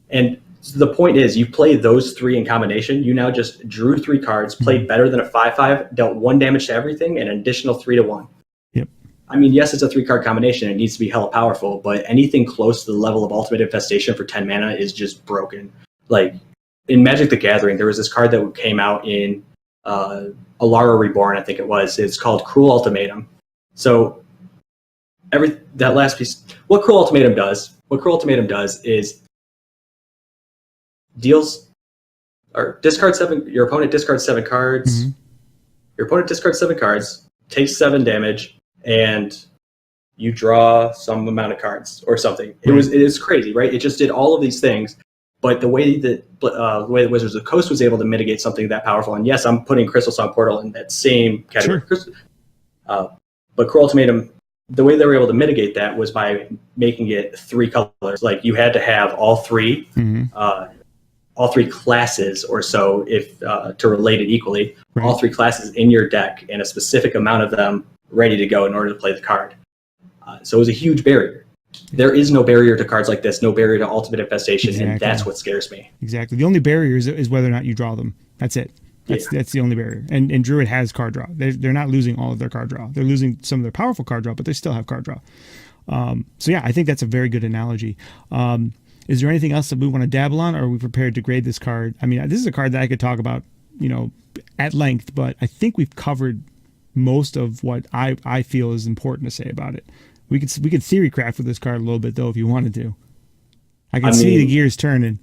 And the point is, you play those 3 in combination. You now just drew 3 cards, played better than a 5/5, dealt 1 damage to everything, and an additional 3 to 1. Yep. I mean, yes, it's a 3-card combination. It needs to be hella powerful, but anything close to the level of Ultimate Infestation for 10 mana is just broken. Like in Magic the Gathering, there was this card that came out in Alara Reborn, I think it was. It's called Cruel Ultimatum. So that last piece, what Cruel Ultimatum does is deals or discard 7. Your opponent discards 7 cards. Your opponent discards 7 cards, takes 7 damage, and you draw some amount of cards or something. It is crazy, right? It just did all of these things, but the way that Wizards of the Coast was able to mitigate something that powerful, and yes, I'm putting Crystal Song Portal in that same category. Sure. But Cruel Ultimatum, the way they were able to mitigate that was by making it 3 colors. Like you had to have all 3. All 3 classes or so, if to relate it equally, all 3 classes in your deck and a specific amount of them ready to go in order to play the card. So it was a huge barrier. There is no barrier to cards like this, no barrier to Ultimate Infestation, and that's what scares me. Exactly. The only barrier is whether or not you draw them. That's it. That's the only barrier. And Druid has card draw. They're not losing all of their card draw. They're losing some of their powerful card draw, but they still have card draw. So yeah, I think that's a very good analogy. Is there anything else that we want to dabble on, or are we prepared to grade this card? I mean, this is a card that I could talk about, at length, but I think we've covered most of what I feel is important to say about it. We could theory craft with this card a little bit though, if you wanted to. I can see the gears turning.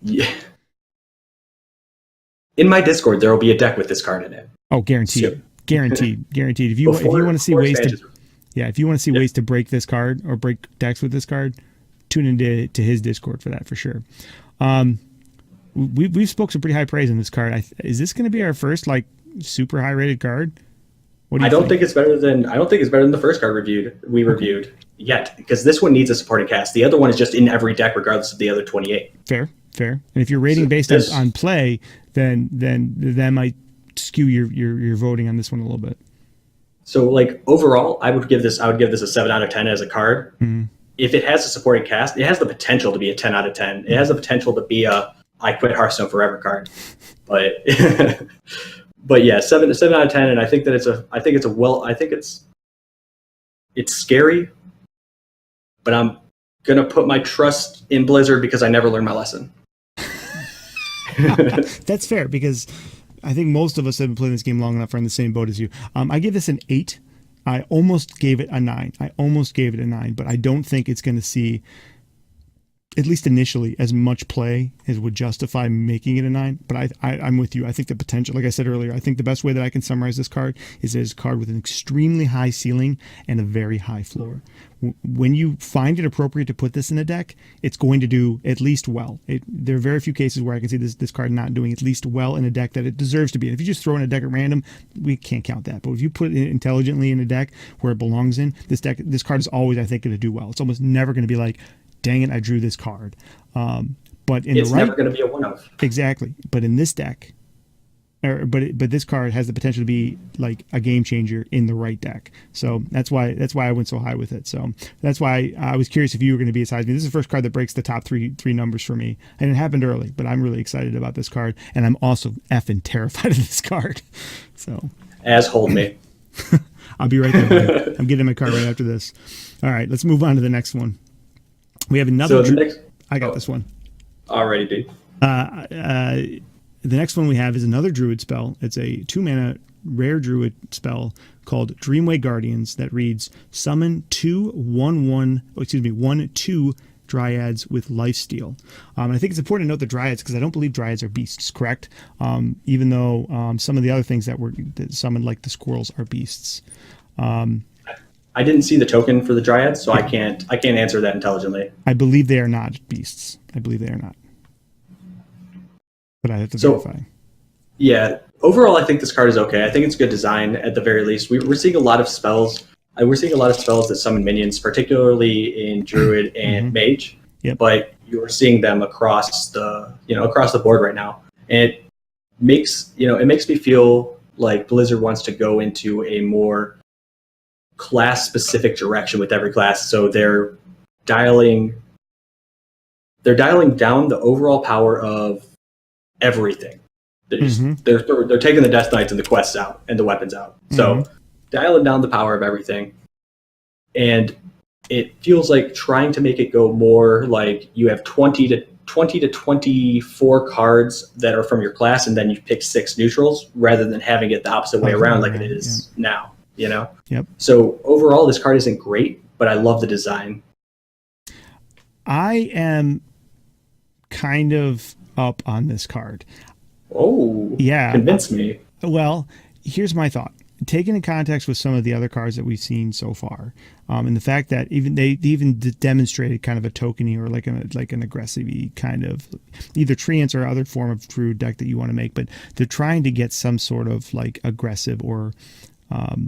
Yeah. In my Discord, there will be a deck with this card in it. Oh, guaranteed, guaranteed. If you want to see ways to break this card or break decks with this card, tune into his Discord for that for sure. We've spoke some pretty high praise on this card. Is this going to be our first super high rated card? I don't think it's better than the first card we reviewed yet, because this one needs a supporting cast. The other one is just in every deck regardless of the other 28. Fair. And if you're rating based on play, then that might skew your voting on this one a little bit. So overall, I would give this a 7 out of 10 as a card. If it has a supporting cast, it has the potential to be a 10 out of 10. It has the potential to be a I quit Hearthstone forever card. But but yeah, 7 out of 10, and I think it's scary, but I'm gonna put my trust in Blizzard because I never learned my lesson. That's fair, because I think most of us have been playing this game long enough are in the same boat as you. I give this an 8. I almost gave it a 9. But I don't think it's going to see, at least initially, as much play as would justify making it a 9. But I'm with you. I think the potential, like I said earlier, I think the best way that I can summarize this card is it's a card with an extremely high ceiling and a very high floor. When you find it appropriate to put this in a deck, it's going to do at least well. There are very few cases where I can see this card not doing at least well in a deck that it deserves to be in. If you just throw in a deck at random, we can't count that. But if you put it intelligently in a deck where it belongs in, this card is always, I think, going to do well. It's almost never going to be like, dang it, I drew this card. But it's never going to be a one-of. Exactly. But in this deck, but this card has the potential to be like a game changer in the right deck. So that's why I went so high with it. So that's why I was curious if you were going to be as high as me. This is the first card that breaks the top three numbers for me, and it happened early. But I'm really excited about this card, and I'm also effing terrified of this card. So hold me. I'll be right there, buddy. I'm getting my card right after this. All right, let's move on to the next one. We have another. I got this one. Alrighty, dude. The next one we have is another Druid spell. It's a 2-mana rare Druid spell called Dreamway Guardians that reads: summon 1/2 Dryads with Lifesteal. And I think it's important to note the Dryads because I don't believe Dryads are beasts, correct? Even though some of the other things that summoned, like the squirrels, are beasts. I didn't see the token for the Dryads, so I can't answer that intelligently. I believe they are not beasts. But I have to verify. Yeah, overall, I think this card is okay. I think it's good design at the very least. We're seeing a lot of spells. We're seeing a lot of spells that summon minions, particularly in Druid and Mage. Yep. But you're seeing them across the board right now, and it makes me feel like Blizzard wants to go into a more class specific direction with every class. So they're dialing down the overall power of everything. They're taking the Death Knights and the quests out and the weapons out. So dialing down the power of everything. And it feels like trying to make it go more like you have 20 to 24 cards that are from your class, and then you pick 6 neutrals rather than having it the opposite way around like it is now, Yep. So overall, this card isn't great, but I love the design. I am kind of up on this card. Oh, yeah. Convince me. Well, here's my thought. Taken in context with some of the other cards that we've seen so far, and the fact that they demonstrated kind of a tokeny or like an aggressive kind of either treants or other form of Druid deck that you want to make, but they're trying to get some sort of like aggressive or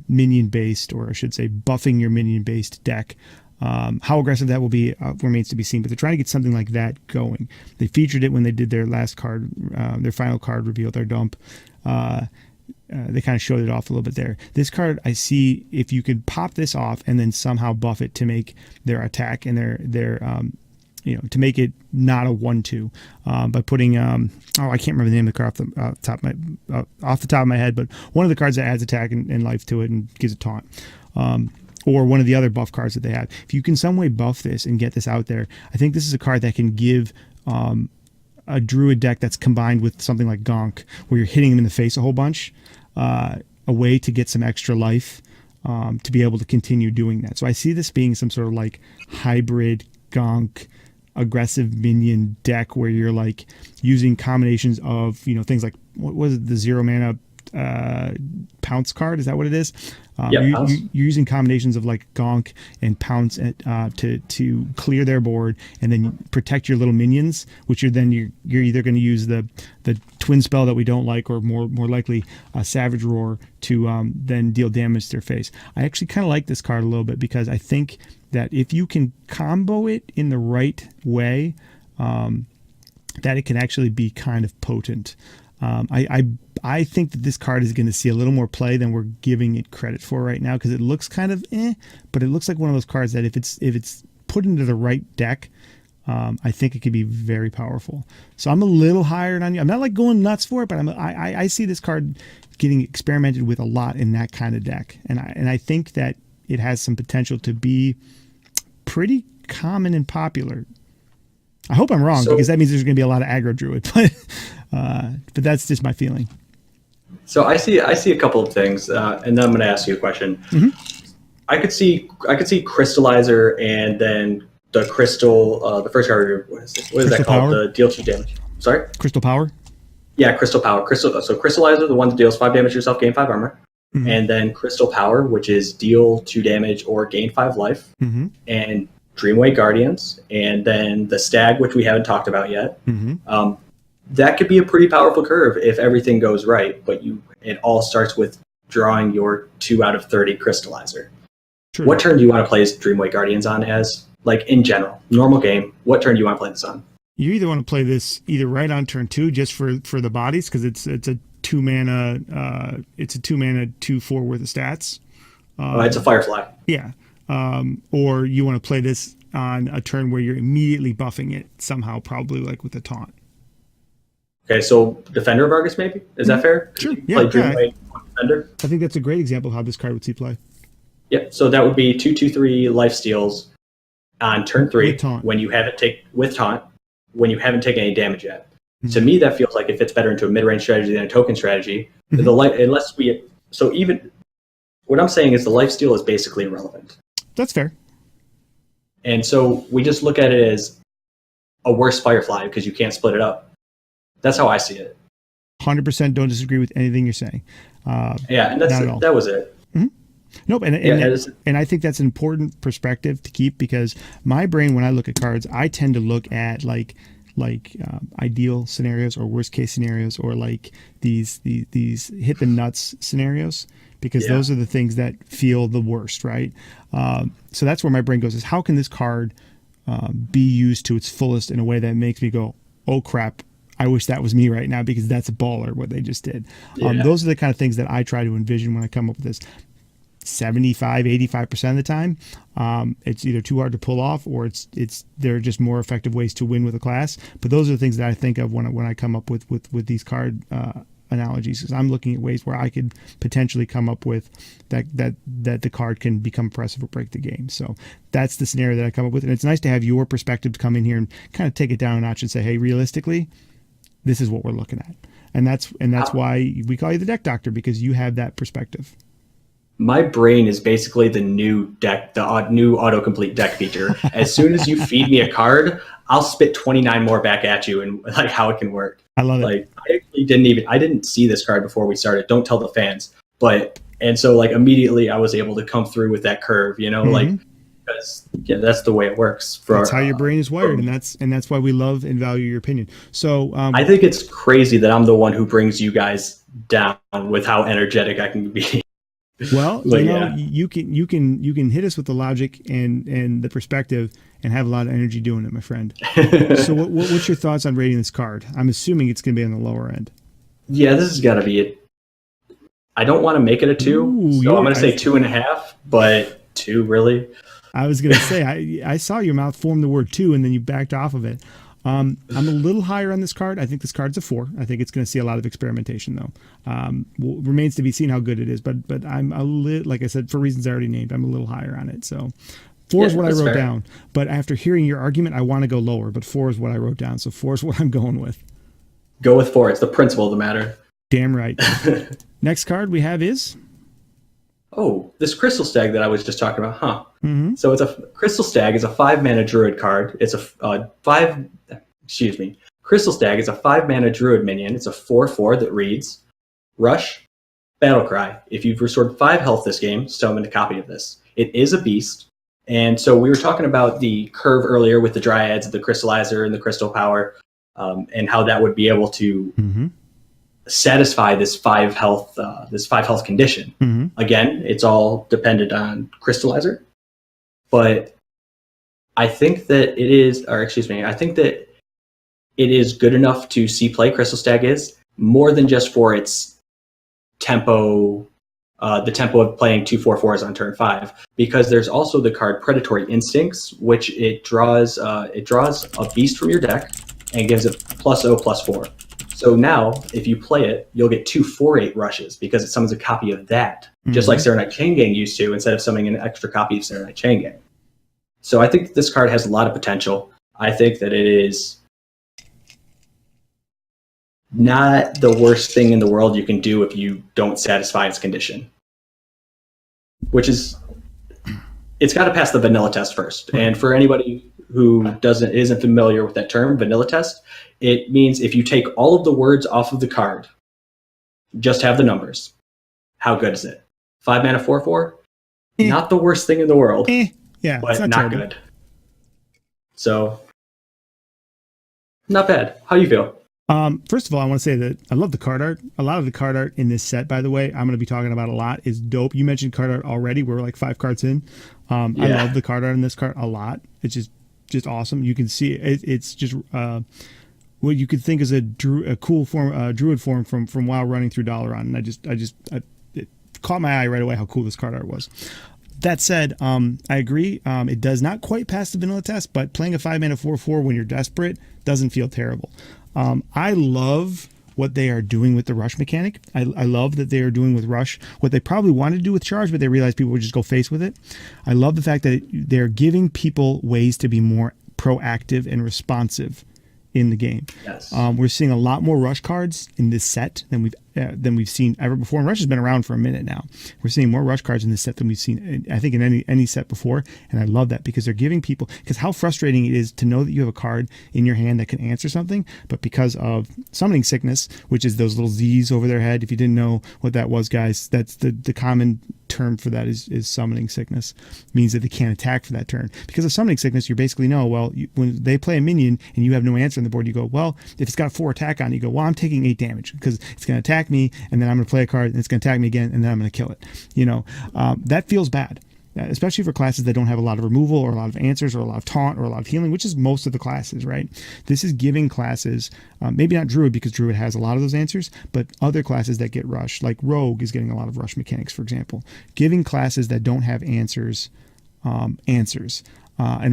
minion based, or I should say buffing your minion based deck. How aggressive that will be remains to be seen, but they're trying to get something like that going. They featured it when they did their last card, their final card reveal, their dump. They kind of showed it off a little bit there. This card, I see if you could pop this off and then somehow buff it to make their attack and their to make it not a 1/2 by putting I can't remember the name of the card off the top of my head, but one of the cards that adds attack and life to it and gives a taunt. Or one of the other buff cards that they have. If you can some way buff this and get this out there, I think this is a card that can give a Druid deck that's combined with something like Gonk, where you're hitting them in the face a whole bunch, a way to get some extra life to be able to continue doing that. So I see this being some sort of like hybrid Gonk aggressive minion deck where you're like using combinations of things like what was it, the 0 mana Pounce card, is that what it is? You're using combinations of like Gonk and Pounce to clear their board and then protect your little minions, which you're either going to use the twin spell that we don't like, or more likely Savage Roar to then deal damage to their face. I actually kind of like this card a little bit because I think that if you can combo it in the right way, that it can actually be kind of potent. I think that this card is going to see a little more play than we're giving it credit for right now, because it looks kind of but it looks like one of those cards that if it's put into the right deck, I think it could be very powerful. So I'm a little higher on you. I'm not like going nuts for it, but I see this card getting experimented with a lot in that kind of deck, and I think that it has some potential to be pretty common and popular. I hope I'm wrong, because that means there's going to be a lot of aggro Druid, but that's just my feeling. So I see a couple of things, and then I'm going to ask you a question. Mm-hmm. I could see Crystallizer, and then the Crystal, the first card. What is that called? The deal 2 damage. Sorry. Crystal Power. Yeah, Crystal Power. So Crystallizer, the one that deals 5 damage to yourself, gain 5 armor, and then Crystal Power, which is deal 2 damage or gain 5 life, and Dreamway Guardians, and then the Stag, which we haven't talked about yet. That could be a pretty powerful curve if everything goes right, but it all starts with drawing your 2 out of 30 Crystallizer. True. What turn do you want to play Dreamway Guardians on as, like in general, normal game? What turn do you want to play this on? You either want to play this right on turn 2 just for the bodies, because it's a 2 mana 2/4 worth of stats. It's a Firefly. Yeah. Or you want to play this on a turn where you're immediately buffing it somehow, probably like with a taunt. Okay, so Defender of Argus, maybe? Is that fair? Sure. Play Dreamway Defender? I think that's a great example of how this card would see play. Yep, so that would be 2/2/3 life steals on turn 3 when you haven't taken any damage yet. To me, that feels like it fits better into a mid-range strategy than a token strategy. What I'm saying is the life steal is basically irrelevant. That's fair. And so we just look at it as a worse Firefly because you can't split it up. That's how I see it. 100% don't disagree with anything you're saying. And that was it. Mm-hmm. Nope, and I think that's an important perspective to keep, because my brain, when I look at cards, I tend to look at like ideal scenarios or worst case scenarios, or like these hit the nuts scenarios, because those are the things that feel the worst, right? So that's where my brain goes, is how can this card be used to its fullest in a way that makes me go, oh crap, I wish that was me right now, because that's a baller what they just did. Those are the kind of things that I try to envision when I come up with this. 75-85% of the time, it's either too hard to pull off, or there are just more effective ways to win with a class. But those are the things that I think of when I come up with these card analogies, because I'm looking at ways where I could potentially come up with that the card can become oppressive or break the game. So that's the scenario that I come up with, and it's nice to have your perspective to come in here and kind of take it down a notch and say, hey, realistically, this is what we're looking at, and that's why we call you the deck doctor, because you have that perspective. My brain is basically the new new autocomplete deck feature. As soon as you feed me a card, I'll spit 29 more back at you, and like how it can work. I love it. Like I didn't see this card before we started. Don't tell the fans. And so like immediately I was able to come through with that curve, like, because that's the way it works. That's how your brain is wired, and that's why we love and value your opinion. So I think it's crazy that I'm the one who brings you guys down with how energetic I can be. Well, you can hit us with the logic and the perspective and have a lot of energy doing it, my friend. So what's your thoughts on rating this card? I'm assuming it's going to be on the lower end. Yeah, this has got to be it. I don't want to make it a 2, so I'm going to say 2.5, but 2 really. I was going to say, I saw your mouth form the word 2 and then you backed off of it. I'm a little higher on this card. I think this card's a 4. I think it's going to see a lot of experimentation, though. Remains to be seen how good it is. But I'm a little, like I said, for reasons I already named, I'm a little higher on it. So 4 is what I wrote down. But after hearing your argument, I want to go lower. But 4 is what I wrote down. So 4 is what I'm going with. Go with 4. It's the principle of the matter. Damn right. Next card we have is... Oh, this Crystal Stag that I was just talking about, huh? Mm-hmm. So Crystal Stag is a 5-mana druid card. It's Crystal Stag is a 5-mana druid minion. It's a 4/4 that reads, Rush, Battlecry. If you've restored 5 health this game, summon a copy of this. It is a beast. And so we were talking about the curve earlier with the Dryads, the Crystallizer, and the Crystal Power, and how that would be able to satisfy this 5 health condition. Again, it's all dependent on Crystallizer, but I think that it is good enough to see play. Crystal Stag is more than just for its tempo, the tempo of playing 2/4/4s on turn 5, because there's also the card Predatory Instincts, which it draws a beast from your deck and gives it +0/+4. So now, if you play it, you'll get 2 4/8 rushes because it summons a copy of that, just like Serenite Chain Gang used to, instead of summoning an extra copy of Serenite Chain Gang. So I think this card has a lot of potential. I think that it is not the worst thing in the world you can do if you don't satisfy its condition. Which is, it's got to pass the vanilla test first. And for anybody who isn't familiar with that term, vanilla test, it means if you take all of the words off of the card, just have the numbers. How good is it? 5-mana 4/4? Not the worst thing in the world. Yeah, but it's not terrible. Good. So, not bad. How do you feel? First of all, I want to say that I love the card art. A lot of the card art in this set, by the way, I'm going to be talking about a lot, is dope. You mentioned card art already. We're like 5 cards in. I love the card art in this card a lot. It's just awesome. You can see it's just what you could think is a cool form, druid form from WoW running through Dalaran, and it caught my eye right away how cool this card art was. That said, I agree. It does not quite pass the vanilla test, but playing a 5-mana 4/4 when you're desperate doesn't feel terrible. I love what they are doing with the rush mechanic. I love that they are doing with rush what they probably wanted to do with charge, but they realized people would just go face with it. I love the fact that they're giving people ways to be more proactive and responsive in the game. Yes. We're seeing a lot more rush cards in this set than we've than we've seen ever before. And Rush has been around for a minute now. We're seeing more Rush cards in this set than we've seen, I think, in any set before. And I love that because they're giving people, because how frustrating it is to know that you have a card in your hand that can answer something, but because of summoning sickness, which is those little Z's over their head. If you didn't know what that was, guys, that's the common term for that is summoning sickness. It means that they can't attack for that turn. Because of summoning sickness, you basically know, well, when they play a minion and you have no answer on the board, you go, well, if it's got a 4 attack on it, you go, well, I'm taking 8 damage because it's going to attack me, and then I'm going to play a card, and it's going to attack me again, and then I'm going to kill it. That feels bad. Especially for classes that don't have a lot of removal or a lot of answers or a lot of taunt or a lot of healing, which is most of the classes, right? This is giving classes, maybe not Druid because Druid has a lot of those answers, but other classes that get rush, like Rogue is getting a lot of rush mechanics, for example. Giving classes that don't have answers, and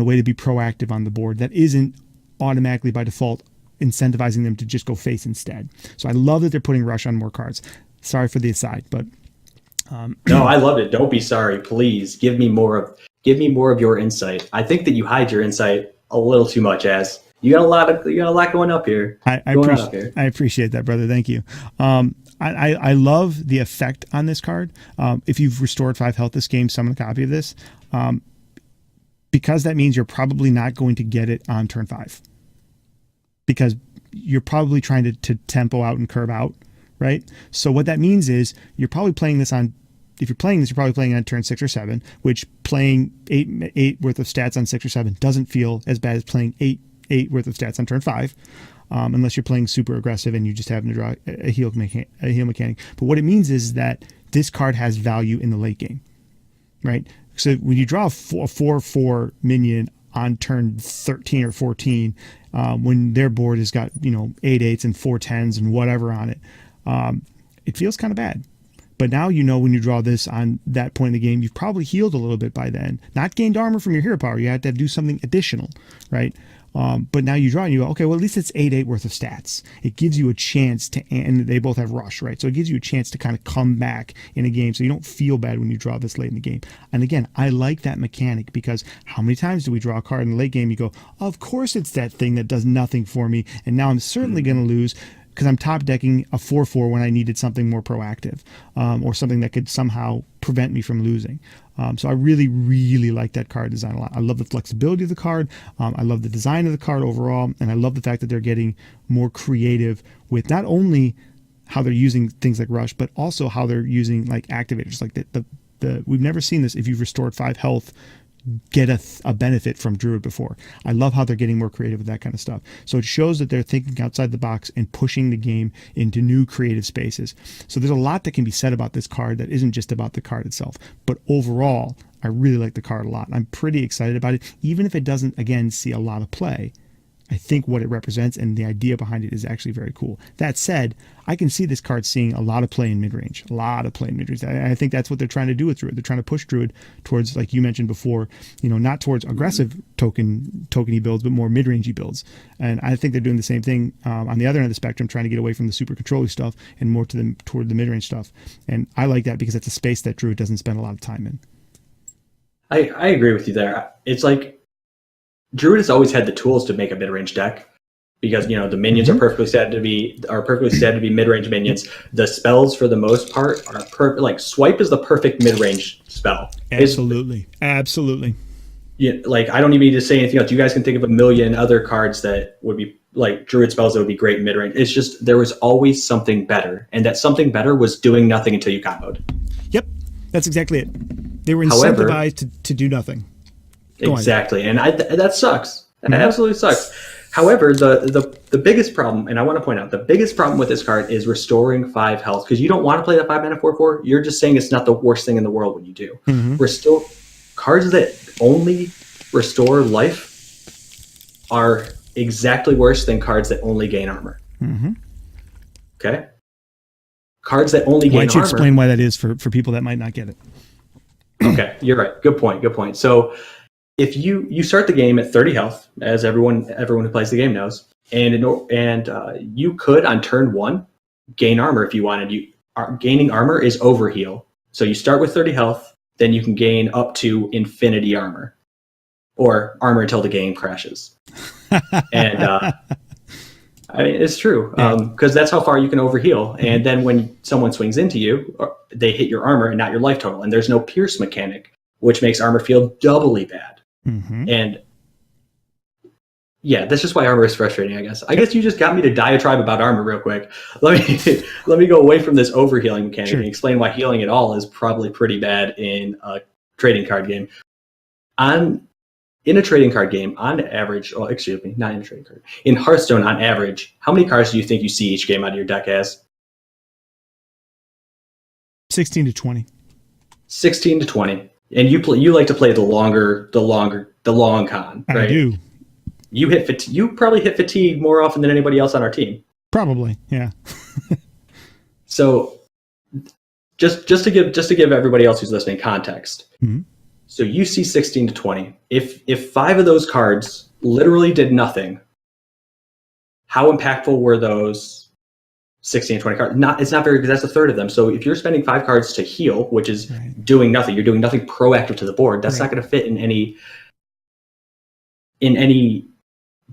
a way to be proactive on the board that isn't automatically by default incentivizing them to just go face instead. So I love that they're putting rush on more cards. Sorry for the aside, but no, I loved it. Don't be sorry. Please give me more of your insight. I think that you hide your insight a little too much, as you got a lot going up here. I appreciate that, brother. Thank you. I love the effect on this card. If you've restored 5 health this game, summon a copy of this, because that means you're probably not going to get it on turn 5, because you're probably trying to tempo out and curve out. Right. So what that means is you're probably playing this on, if you're playing this, you're probably playing on turn 6 or 7, which playing 8 worth of stats on 6 or 7 doesn't feel as bad as playing 8 worth of stats on turn 5, unless you're playing super aggressive and you just happen to draw a heal mechanic. But what it means is that this card has value in the late game, right? So when you draw a 4/4 minion on turn 13 or 14, when their board has got 8 8s and 4 10s and whatever on it, it feels kind of bad. But now when you draw this on that point in the game, you've probably healed a little bit by then. Not gained armor from your hero power. You had to do something additional, right? But now you draw and you go, okay, well, at least it's 8 8 worth of stats. It gives you a chance to, and they both have rush, right? So it gives you a chance to kind of come back in a game so you don't feel bad when you draw this late in the game. And again, I like that mechanic because how many times do we draw a card in the late game? You go, of course it's that thing that does nothing for me, and now I'm certainly going to lose because I'm top decking a 4/4 when I needed something more proactive, or something that could somehow prevent me from losing. So I really, really like that card design a lot. I love the flexibility of the card. I love the design of the card overall. And I love the fact that they're getting more creative with not only how they're using things like rush, but also how they're using like activators. Like the we've never seen this. If you've restored 5 health, get a benefit from Druid before. I love how they're getting more creative with that kind of stuff. So it shows that they're thinking outside the box and pushing the game into new creative spaces. So there's a lot that can be said about this card that isn't just about the card itself. But overall, I really like the card a lot. I'm pretty excited about it, even if it doesn't, again, see a lot of play. I think what it represents and the idea behind it is actually very cool. That said, I can see this card seeing a lot of play in mid-range. I think that's what they're trying to do with Druid. They're trying to push Druid towards, like you mentioned before, not towards aggressive tokeny builds, but more mid-rangey builds. And I think they're doing the same thing on the other end of the spectrum, trying to get away from the super controlling stuff and more toward the mid-range stuff. And I like that because it's a space that Druid doesn't spend a lot of time in. I agree with you there. It's like Druid has always had the tools to make a mid-range deck because the minions are perfectly set to be mid-range minions. The spells for the most part are perfect. Like Swipe is the perfect mid-range spell. Absolutely. Yeah, like I don't even need to say anything else. You guys can think of a million other cards that would be like Druid spells that would be great in mid-range. It's just there was always something better, and that something better was doing nothing until you comboed. Yep, that's exactly it. They were incentivized to do nothing. Exactly, and that sucks. That absolutely sucks. However, the biggest problem, and I want to point out, the biggest problem with this card is restoring 5 health, because you don't want to play that 5-mana 4/4. You're just saying it's not the worst thing in the world when you do. Cards that only restore life are exactly worse than cards that only gain armor. Okay? Cards that only gain armor. Why don't you explain why that is for people that might not get it? Okay, you're right. Good point. So if you start the game at 30 health, as everyone who plays the game knows, and you could on turn 1 gain armor if you wanted. Gaining armor is overheal. So you start with 30 health, then you can gain up to infinity armor, or armor until the game crashes. And I mean, it's true because that's how far you can overheal. And then when someone swings into you, they hit your armor and not your life total. And there's no pierce mechanic, which makes armor feel doubly bad. And yeah, that's just why armor is frustrating, I guess. I guess you just got me to diatribe about armor real quick. Let me go away from this overhealing mechanic and explain why healing at all is probably pretty bad in a trading card game. In a trading card game, on average, excuse me, not in a trading card. In Hearthstone, on average, how many cards do you think you see each game out of your deck as? 16 to 20. 16 to 20. And you like to play the long con, right? I do. You probably hit fatigue more often than anybody else on our team. Probably, yeah. So just to give everybody else who's listening context. So you see 16 to 20. If 5 of those cards literally did nothing, how impactful were those 16 to 20 cards? It's not very, because that's a third of them. So if you're spending 5 cards to heal, which is doing nothing, you're doing nothing proactive to the board. That's not going to fit in any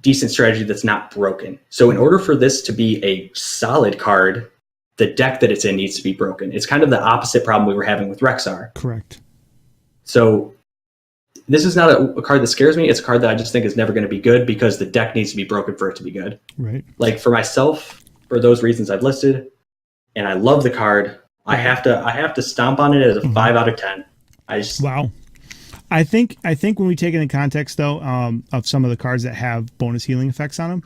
decent strategy that's not broken. So in order for this to be a solid card, the deck that it's in needs to be broken. It's kind of the opposite problem we were having with Rexar. Correct. So this is not a card that scares me. It's a card that I just think is never going to be good because the deck needs to be broken for it to be good. Right. Like for myself, for those reasons I've listed, and I love the card, I have to stomp on it as a 5 out of 10. Wow. I think when we take it in context though, of some of the cards that have bonus healing effects on them,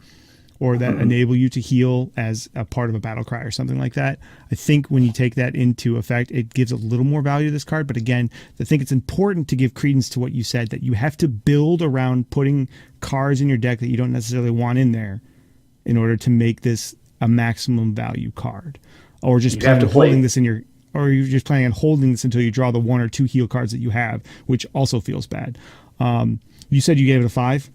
or that enable you to heal as a part of a battle cry or something like that, I think when you take that into effect, it gives a little more value to this card. But again, I think it's important to give credence to what you said, that you have to build around putting cards in your deck that you don't necessarily want in there in order to make this a maximum value card. Or just plan on holding this in your, or you're just planning on holding this until you draw the 1 or 2 heal cards that you have, which also feels bad. You said you gave it a 5?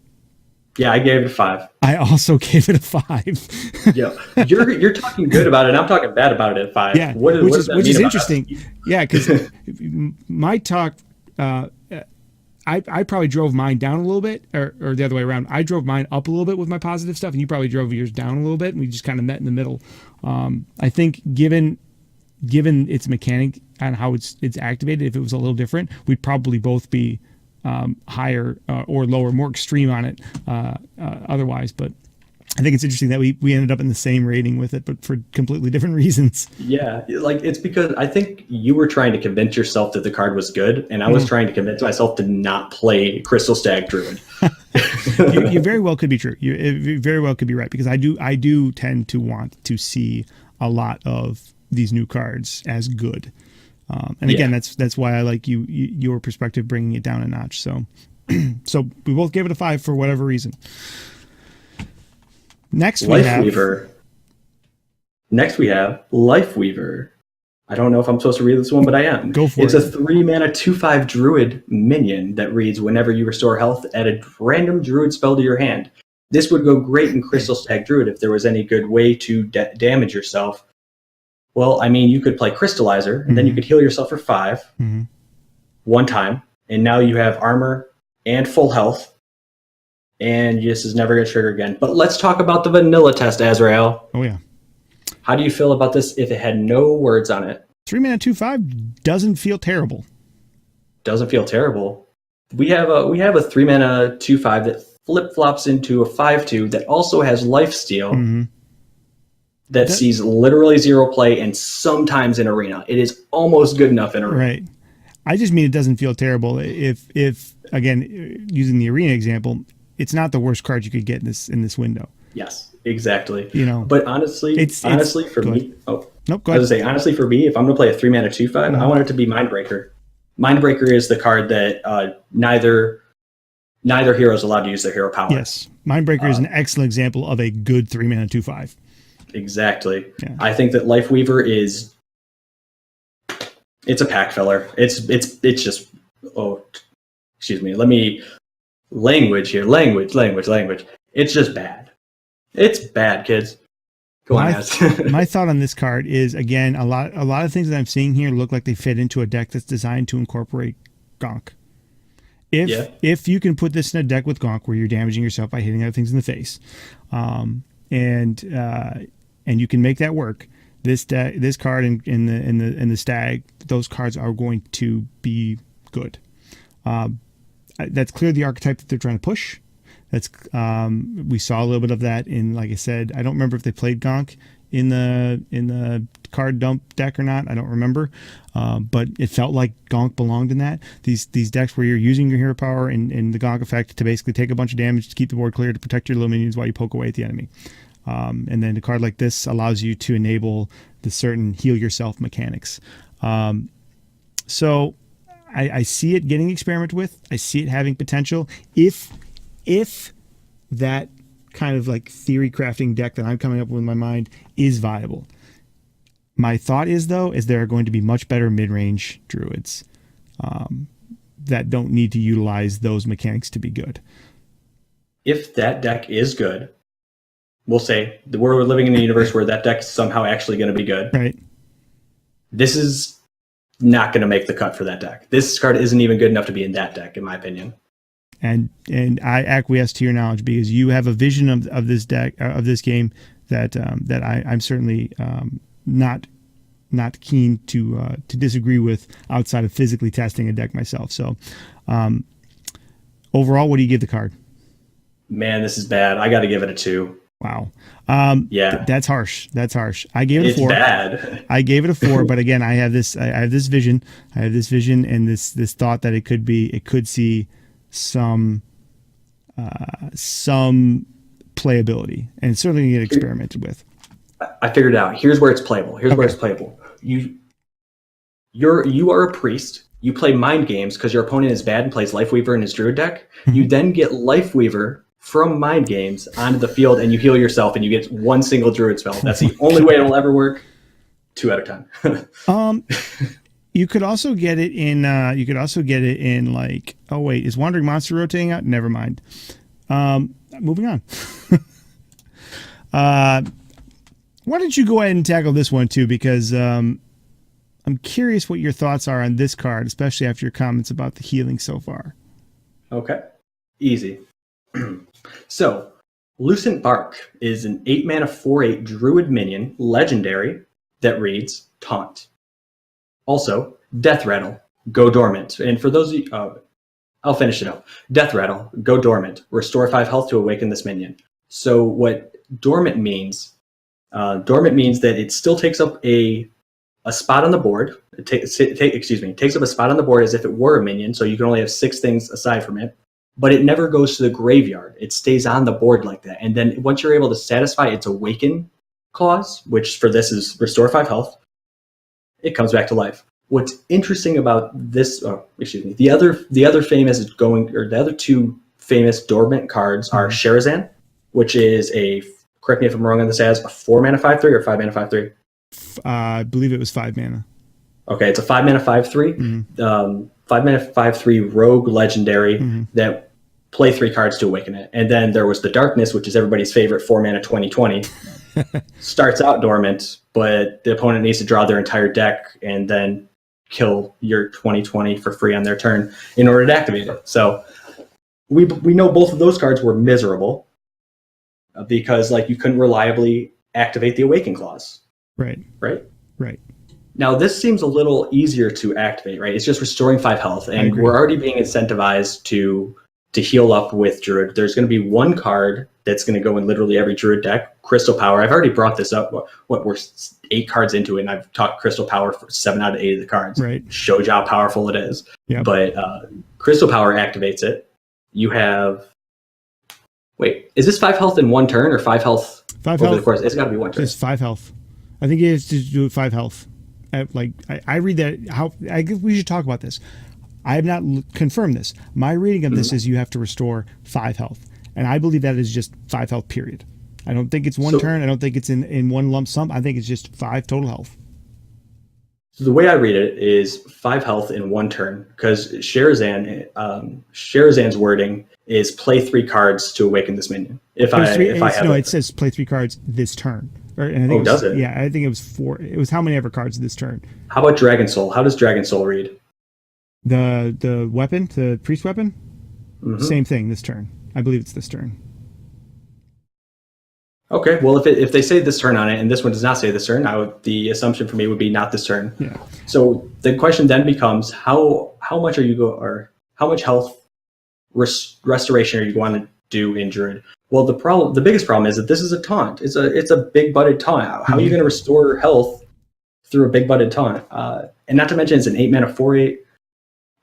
Yeah, I gave it a 5. I also gave it a 5. Yeah, you're talking good about it. I'm talking bad about it at 5. Yeah, which is interesting. Yeah, because my talk, I probably drove mine down a little bit, or the other way around. I drove mine up a little bit with my positive stuff, and you probably drove yours down a little bit, and we just kind of met in the middle. I think given its mechanic and how it's activated, if it was a little different, we'd probably both be higher or lower, more extreme on it otherwise. But I think it's interesting that we ended up in the same rating with it, but for completely different reasons. Yeah, like it's because I think you were trying to convince yourself that the card was good, and I was trying to convince myself to not play Crystal Stag Druid. you very well could be true. You very well could be right, because I do tend to want to see a lot of these new cards as good. And again, that's why I like your perspective, bringing it down a notch. So we both gave it a 5 for whatever reason. Next we have Life Weaver. I don't know if I'm supposed to read this one, but I am. Go for it. It's a 3-mana 2/5 Druid minion that reads, whenever you restore health, add a random Druid spell to your hand. This would go great in Crystal Stag Druid if there was any good way to damage yourself. Well, I mean, you could play Crystallizer, and then you could heal yourself for 5 one time, and now you have armor and full health, and this is never going to trigger again. But let's talk about the vanilla test, Azrael. Oh, yeah. How do you feel about this if it had no words on it? 3-mana 2/5 doesn't feel terrible. Doesn't feel terrible. We have a 3-mana 2/5 that flip-flops into a 5/2 that also has lifesteal. That sees literally 0 play, and sometimes in arena. It is almost good enough in arena. Right. I just mean it doesn't feel terrible. If again, using the arena example, it's not the worst card you could get in this window. Yes, exactly. But honestly, for me, nope, go ahead. I was going to say, honestly, for me, if I'm going to play a 3-mana 2/5, I want it to be Mindbreaker. Mindbreaker is the card that neither hero is allowed to use their hero power. Yes, Mindbreaker is an excellent example of a good 3-mana 2/5. Exactly. Yeah. I think that Life Weaver it's a pack filler. It's just, excuse me. Let me language here. Language. It's just bad. It's bad, kids. Go on, my thought on this card is, again, a lot of things that I'm seeing here look like they fit into a deck that's designed to incorporate Gonk. If you can put this in a deck with Gonk where you're damaging yourself by hitting other things in the face, and you can make that work. This card in the stag, those cards are going to be good. That's clearly the archetype that they're trying to push. That's we saw a little bit of that in, like I said, I don't remember if they played Gonk in the card dump deck or not. I don't remember, but it felt like Gonk belonged in that. These decks where you're using your hero power and the Gonk effect to basically take a bunch of damage to keep the board clear to protect your little minions while you poke away at the enemy. And then a card like this allows you to enable the certain heal yourself mechanics. So I see it getting experimented with. I see it having potential if that kind of like theory crafting deck that I'm coming up with in my mind is viable. My thought is, though, is there are going to be much better mid-range druids that don't need to utilize those mechanics to be good. If that deck is good, we'll say we're living in a universe where that deck is somehow actually going to be good. Right. This is not going to make the cut for that deck. This card isn't even good enough to be in that deck, in my opinion. And I acquiesce to your knowledge because you have a vision of this deck, of this game that I'm certainly not keen to disagree with outside of physically testing a deck myself. So overall, what do you give the card? Man, this is bad. I got to give it a 2. Wow. Yeah, that's harsh. I gave it a 4. It's bad. I gave it a 4, but again, I have this vision and this thought that it could see some playability, and it's certainly get experimented with. I figured it out. Here's where it's playable. Where it's playable. You are a priest. You play mind games because your opponent is bad and plays Lifeweaver in his druid deck. You then get Lifeweaver from mind games onto the field, and you heal yourself, and you get one single druid spell. That's the only way it'll ever work. 2 out of 10. You could also get it in. Like, oh wait, is Wandering Monster rotating out? Never mind. Moving on. Why don't you go ahead and tackle this one too? Because I'm curious what your thoughts are on this card, especially after your comments about the healing so far. Okay, easy. So, Lucent Bark is an 8-mana 4/8 druid minion, legendary, that reads Taunt. Also, Death Rattle, go dormant. And for those of you, I'll finish it up. Death Rattle, go dormant. Restore 5 health to awaken this minion. So what dormant means that it still takes up a spot on the board. It takes up a spot on the board as if it were a minion, so you can only have 6 things aside from it. But it never goes to the graveyard. It stays on the board like that. And then once you're able to satisfy its awaken clause, which for this is restore 5 health, it comes back to life. What's interesting about this, the other 2 famous dormant cards are Sherazan, which is correct me if I'm wrong on this, as a 4-mana 5/3 or 5-mana 5/3? I believe it was 5 mana. Okay, it's a 5-mana 5/3. 5-mana 5/3 rogue legendary that play 3 cards to awaken it. And then there was the Darkness, which is everybody's favorite 4-mana 20/20. Starts out dormant, but the opponent needs to draw their entire deck and then kill your 20/20 for free on their turn in order to activate it. So we know both of those cards were miserable because you couldn't reliably activate the awaken clause. Right. Now this seems a little easier to activate, right? It's just restoring 5 health, and we're already being incentivized to heal up with Druid. There's going to be one card that's going to go in literally every Druid deck, Crystal Power. I've already brought this up. We're 8 cards into it, and I've talked Crystal Power for 7 out of 8 of the cards. Right. Shows you how powerful it is. Yep. But Crystal Power activates it. You have... Wait, is this 5 health in one turn or 5 health 5 over health. the course? It's got to be one turn. It's 5 health. I think it is to do 5 health. I read that. I guess we should talk about this. I have not confirmed this. My reading of this is you have to restore 5 health. And I believe that is just 5 health, period. I don't think it's one turn. I don't think it's in one lump sum. I think it's just 5 total health. So the way I read it is 5 health in one turn, because Sherazan's wording is play 3 cards to awaken this minion. It says play 3 cards this turn. Does it? Yeah, I think it was 4. It was how many ever cards this turn. How about Dragon Soul? How does Dragon Soul read? The weapon, the priest weapon? Same thing this turn. I believe it's this turn. Okay, well, if they say this turn on it and this one does not say this turn, the assumption for me would be not this turn. Yeah. So the question then becomes how much or how much health restoration are you going to do in Druid? Well, the biggest problem is that this is a taunt. It's a big butted taunt. How are you going to restore health through a big butted taunt? And not to mention it's an 8-mana 4/8.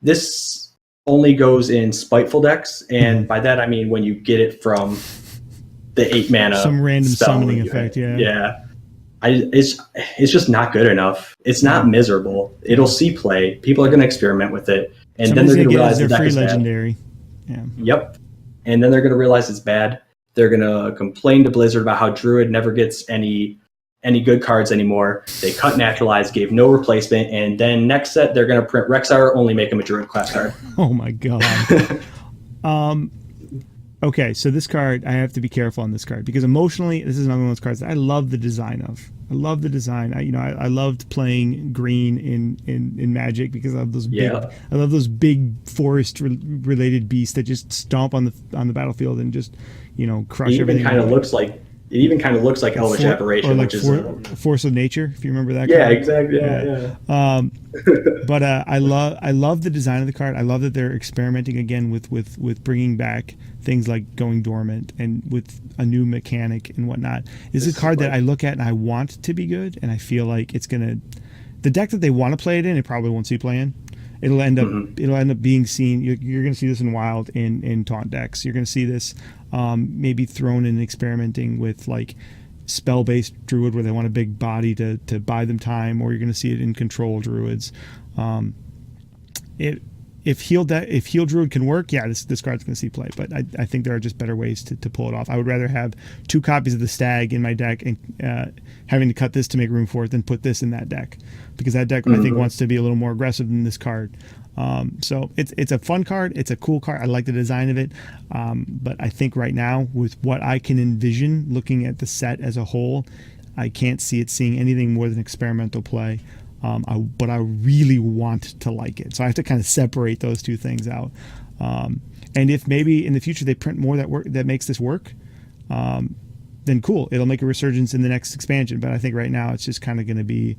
This only goes in spiteful decks, and by that I mean when you get it from the 8-mana some random summoning effect. Yeah. It's just not good enough. It's not miserable. It'll see play. People are going to experiment with it, and then they're going to realize the deck is legendary. Bad. Yeah. Yep. And then they're going to realize it's bad. They're going to complain to Blizzard about how Druid never gets any good cards anymore. They cut Naturalize, gave no replacement, and then next set they're going to print Rexar, only make him a Druid class card. Oh my god. Okay, so this card, I have to be careful on this card because emotionally, this is another one of those cards that I love the design of. I love the design. I loved playing green in Magic because I love those big forest related beasts that just stomp on the battlefield and just crush everything. It even kind of looks like Elvish Aberration, which is Force of Nature, if you remember that. Yeah, card. Exactly. Yeah. But I love the design of the card. I love that they're experimenting again with bringing back things like going dormant and with a new mechanic and whatnot. This is a card that I look at and I want to be good, and I feel like it's gonna. The deck that they want to play it in, it probably won't see play in. It'll end up being seen. You're going to see this in Wild in taunt decks. You're going to see this maybe thrown in experimenting with like spell-based Druid where they want a big body to buy them time, or you're going to see it in control Druids. If heal Druid can work, yeah, this card's going to see play. But I think there are just better ways to pull it off. I would rather have 2 copies of the Stag in my deck and having to cut this to make room for it than put this in that deck, because that deck I think wants to be a little more aggressive than this card. So it's a fun card. It's a cool card. I like the design of it. But I think right now, with what I can envision looking at the set as a whole, I can't see it seeing anything more than experimental play. But I really want to like it. So I have to kind of separate those two things out. And if maybe in the future they print more that makes this work, then cool. It'll make a resurgence in the next expansion. But I think right now it's just kind of going to be,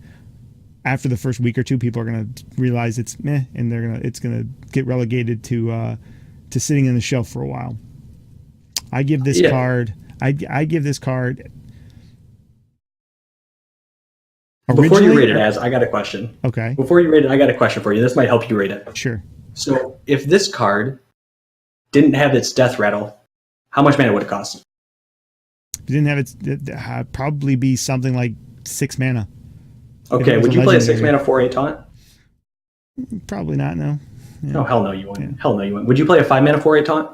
after the first week or two, people are going to realize it's meh, and it's going to get relegated to sitting on the shelf for a while. I give this card. I give this card. Before you rate it, I got a question. Okay. Before you rate it, I got a question for you. This might help you rate it. Sure. So, if this card didn't have its death rattle, how much mana would it cost? If it didn't have it'd probably be something like 6 mana. Okay, would you play a 6 mana 4/8 taunt? Probably not, no. Yeah. Oh, hell no, you wouldn't. Yeah. Hell no, you wouldn't. Would you play a 5 mana 4/8 taunt?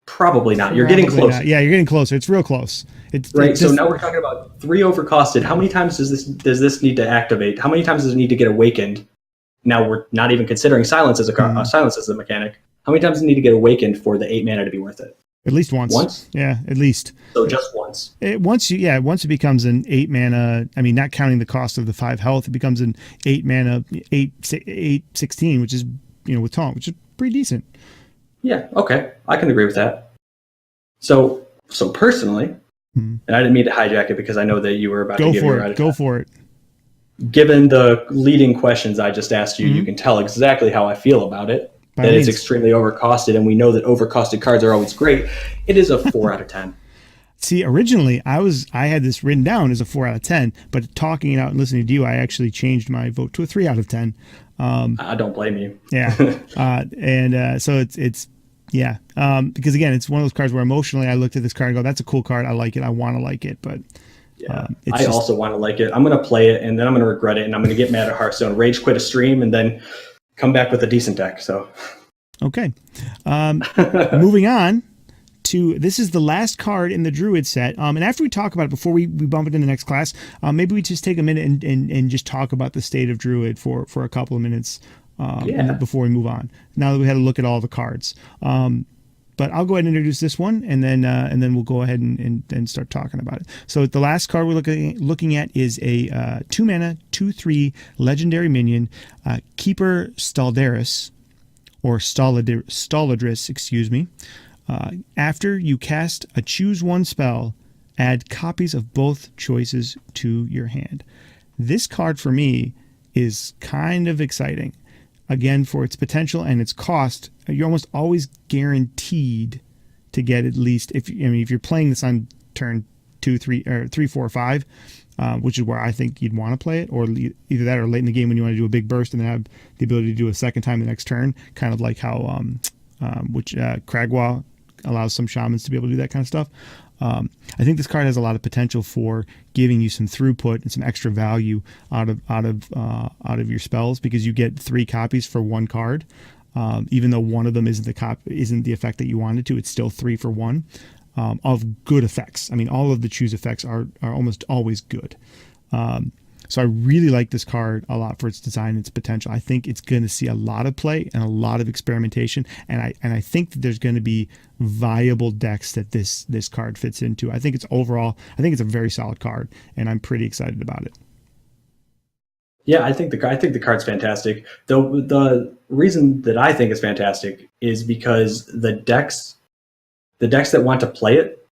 Probably not. You're getting close. Yeah, you're getting closer. It's real close. So now we're talking about 3 overcosted. How many times does this need to activate? How many times does it need to get awakened? Now we're not even considering silence as a mechanic. How many times does it need to get awakened for the 8 mana to be worth it? At least once. Once? Yeah, at least. So just once. Once it becomes an 8 mana, I mean, not counting the cost of the 5 health, it becomes an 8 mana, 8/16, which is, with taunt, which is pretty decent. Yeah, okay. I can agree with that. So personally, and I didn't mean to hijack it because I know that you were about to give your attitude. Go for it. Given the leading questions I just asked you, you can tell exactly how I feel about it. That it's extremely overcosted, and we know that overcosted cards are always great. It is a 4 out of 10. See, originally I had this written down as a 4 out of 10, but talking it out and listening to you, I actually changed my vote to a 3 out of 10. I don't blame you. Yeah, so it's because again, it's one of those cards where emotionally I looked at this card and go, "That's a cool card. I like it. I want to like it." But I also want to like it. I'm going to play it, and then I'm going to regret it, and I'm going to get mad at Hearthstone, rage quit a stream, and then come back with a decent deck. So, okay, moving on to this is the last card in the Druid set. And after we talk about it, before we bump it in the next class, maybe we just take a minute and just talk about the state of Druid for a couple of minutes before we move on. Now that we had a look at all the cards. But I'll go ahead and introduce this one, and then we'll go ahead and start talking about it. So the last card we're looking at is a 2 mana 2/3 legendary minion, Keeper Staldaris, or Staladris, excuse me. After you cast a choose one spell, add copies of both choices to your hand. This card for me is kind of exciting. Again, for its potential and its cost, you're almost always guaranteed to get at least, if you're playing this on turn 2, 3, or 3, 4, 5, which is where I think you'd want to play it, or either that or late in the game when you want to do a big burst and then have the ability to do a second time the next turn, kind of like how Kragwa allows some shamans to be able to do that kind of stuff. I think this card has a lot of potential for giving you some throughput and some extra value out of your spells, because you get 3 copies for 1 card. Even though one of them isn't the effect that you wanted to, it's still 3 for 1 of good effects. I mean, all of the choose effects are almost always good. So I really like this card a lot for its design and its potential. I think it's going to see a lot of play and a lot of experimentation, and I think that there's going to be viable decks that this card fits into. I think it's a very solid card, and I'm pretty excited about it. Yeah, I think the card's fantastic. The reason that I think it's fantastic is because the decks that want to play it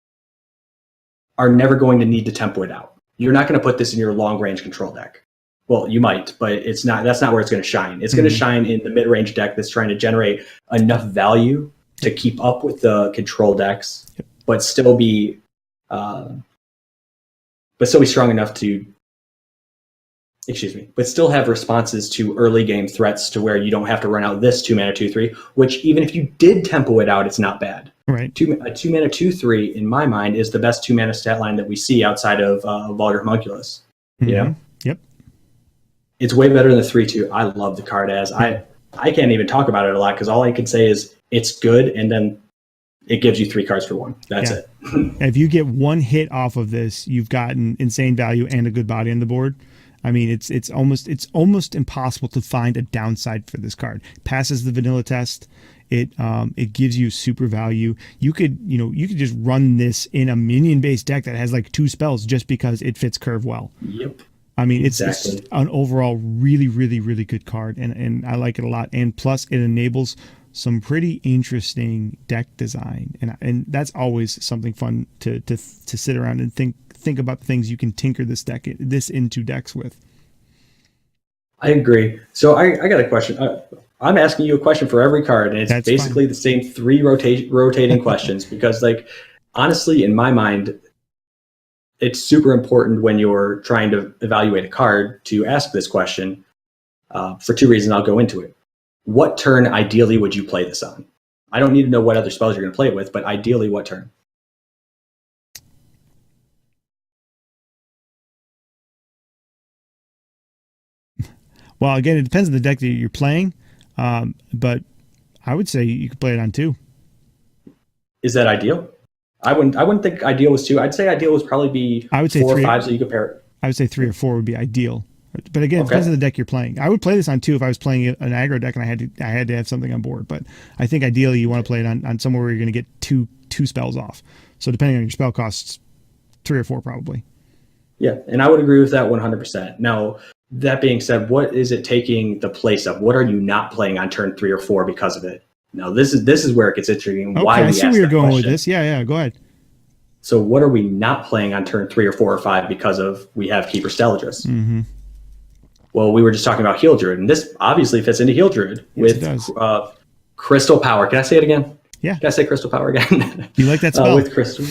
are never going to need to tempo it out. You're not going to put this in your long range control deck. Well, you might, but that's not where it's going to shine. It's going to shine in the mid range deck that's trying to generate enough value to keep up with the control decks, but still be strong enough to. But still have responses to early game threats to where you don't have to run out this 2 mana 2/3, which even if you did tempo it out, it's not bad. Right. A 2 mana 2/3 in my mind is the best 2 mana stat line that we see outside of Vulgar Homunculus. Mm-hmm. You know? Yep. It's way better than the 3/2. I love the card as I can't even talk about it a lot because all I can say is it's good, and then it gives you 3 cards for 1. That's it. If you get 1 hit off of this, you've gotten insane value and a good body on the board. I mean, it's almost impossible to find a downside for this card. It passes the vanilla test. It gives you super value. You could just run this in a minion based deck that has like 2 spells just because it fits curve well. Yep. I mean, it's exactly. an overall really, really, really good card, and I like it a lot. And plus, it enables some pretty interesting deck design, and that's always something fun to sit around and think about the things you can tinker this into decks with. I agree. So I got a question. I'm asking you a question for every card, and it's That's basically fine. The same 3 rotating questions because, like, honestly, in my mind, it's super important when you're trying to evaluate a card to ask this question for 2 reasons. I'll go into it. What turn ideally would you play this on? I don't need to know what other spells you're going to play it with, but ideally, what turn? Well, again, it depends on the deck that you're playing, but I would say you could play it on 2. Is that ideal? I wouldn't think ideal was 2. I'd say ideal would probably be 4 or 5, so you could pair it. I would say 3 or 4 would be ideal. But again, it depends on the deck you're playing. I would play this on 2 if I was playing an aggro deck and I had to have something on board. But I think ideally you want to play it on somewhere where you're going to get two spells off. So depending on your spell costs, 3 or 4 probably. Yeah, and I would agree with that 100%. Now, that being said, what is it taking the place of? What are you not playing on turn 3 or 4 because of it? Now, this is where it gets interesting. Okay, why I see where you're going with this. Yeah, go ahead. So what are we not playing on turn 3 or 4 or 5 because of we have Keeper Steladris? Mm-hmm. Well, we were just talking about Heal Druid, and this obviously fits into Heal Druid with Crystal Power. Can I say it again? Yeah. Can I say Crystal Power again? You like that spell? With Crystal.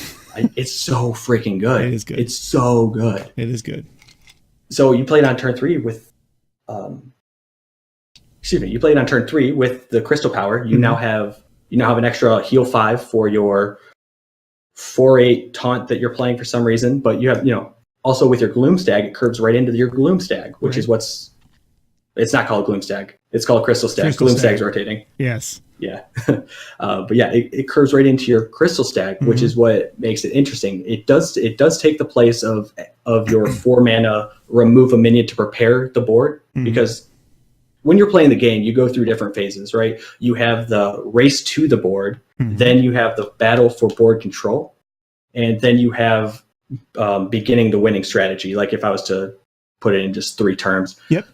It's so freaking good. It is good. It's so good. It is good. So you played on turn 3 with, you played on turn 3 with the Crystal Power. You now have an extra heal 5 for your 4/8 taunt that you're playing for some reason. But you have, also with your Gloomstag, it curves right into your Gloomstag, which is it's not called Gloomstag. It's called Crystal Stag. Gloomstag's rotating. Yes. Yeah. But yeah, it curves right into your Crystal Stag, which is what makes it interesting. It does take the place of your 4 mana remove a minion to prepare the board, because when you're playing the game, you go through different phases, right? You have the race to the board, then you have the battle for board control, and then you have beginning the winning strategy, like if I was to put it in just 3 terms. Yep.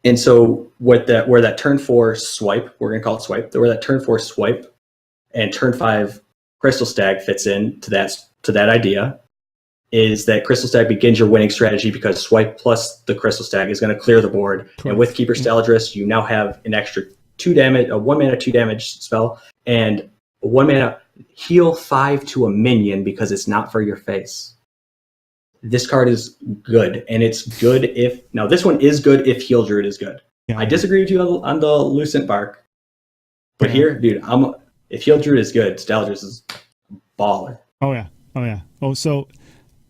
And so where that turn 4 swipe, we're going to call it swipe, where that turn 4 swipe and turn 5 Crystal Stag fits in to that idea, is that Crystal Stag begins your winning strategy because swipe plus the Crystal Stag is going to clear the board. Correct. And with Keeper Steladris, you now have an extra 2 damage, a 1 mana 2 damage spell, and a 1 mana heal 5 to a minion because it's not for your face. This card is good, and it's good if... Now, this one is good if Heal Druid is good. Yeah. I disagree with you on the Lucent Bark. But here, dude, if Heal Druid is good, Steladris is baller. Oh, yeah. Oh, so...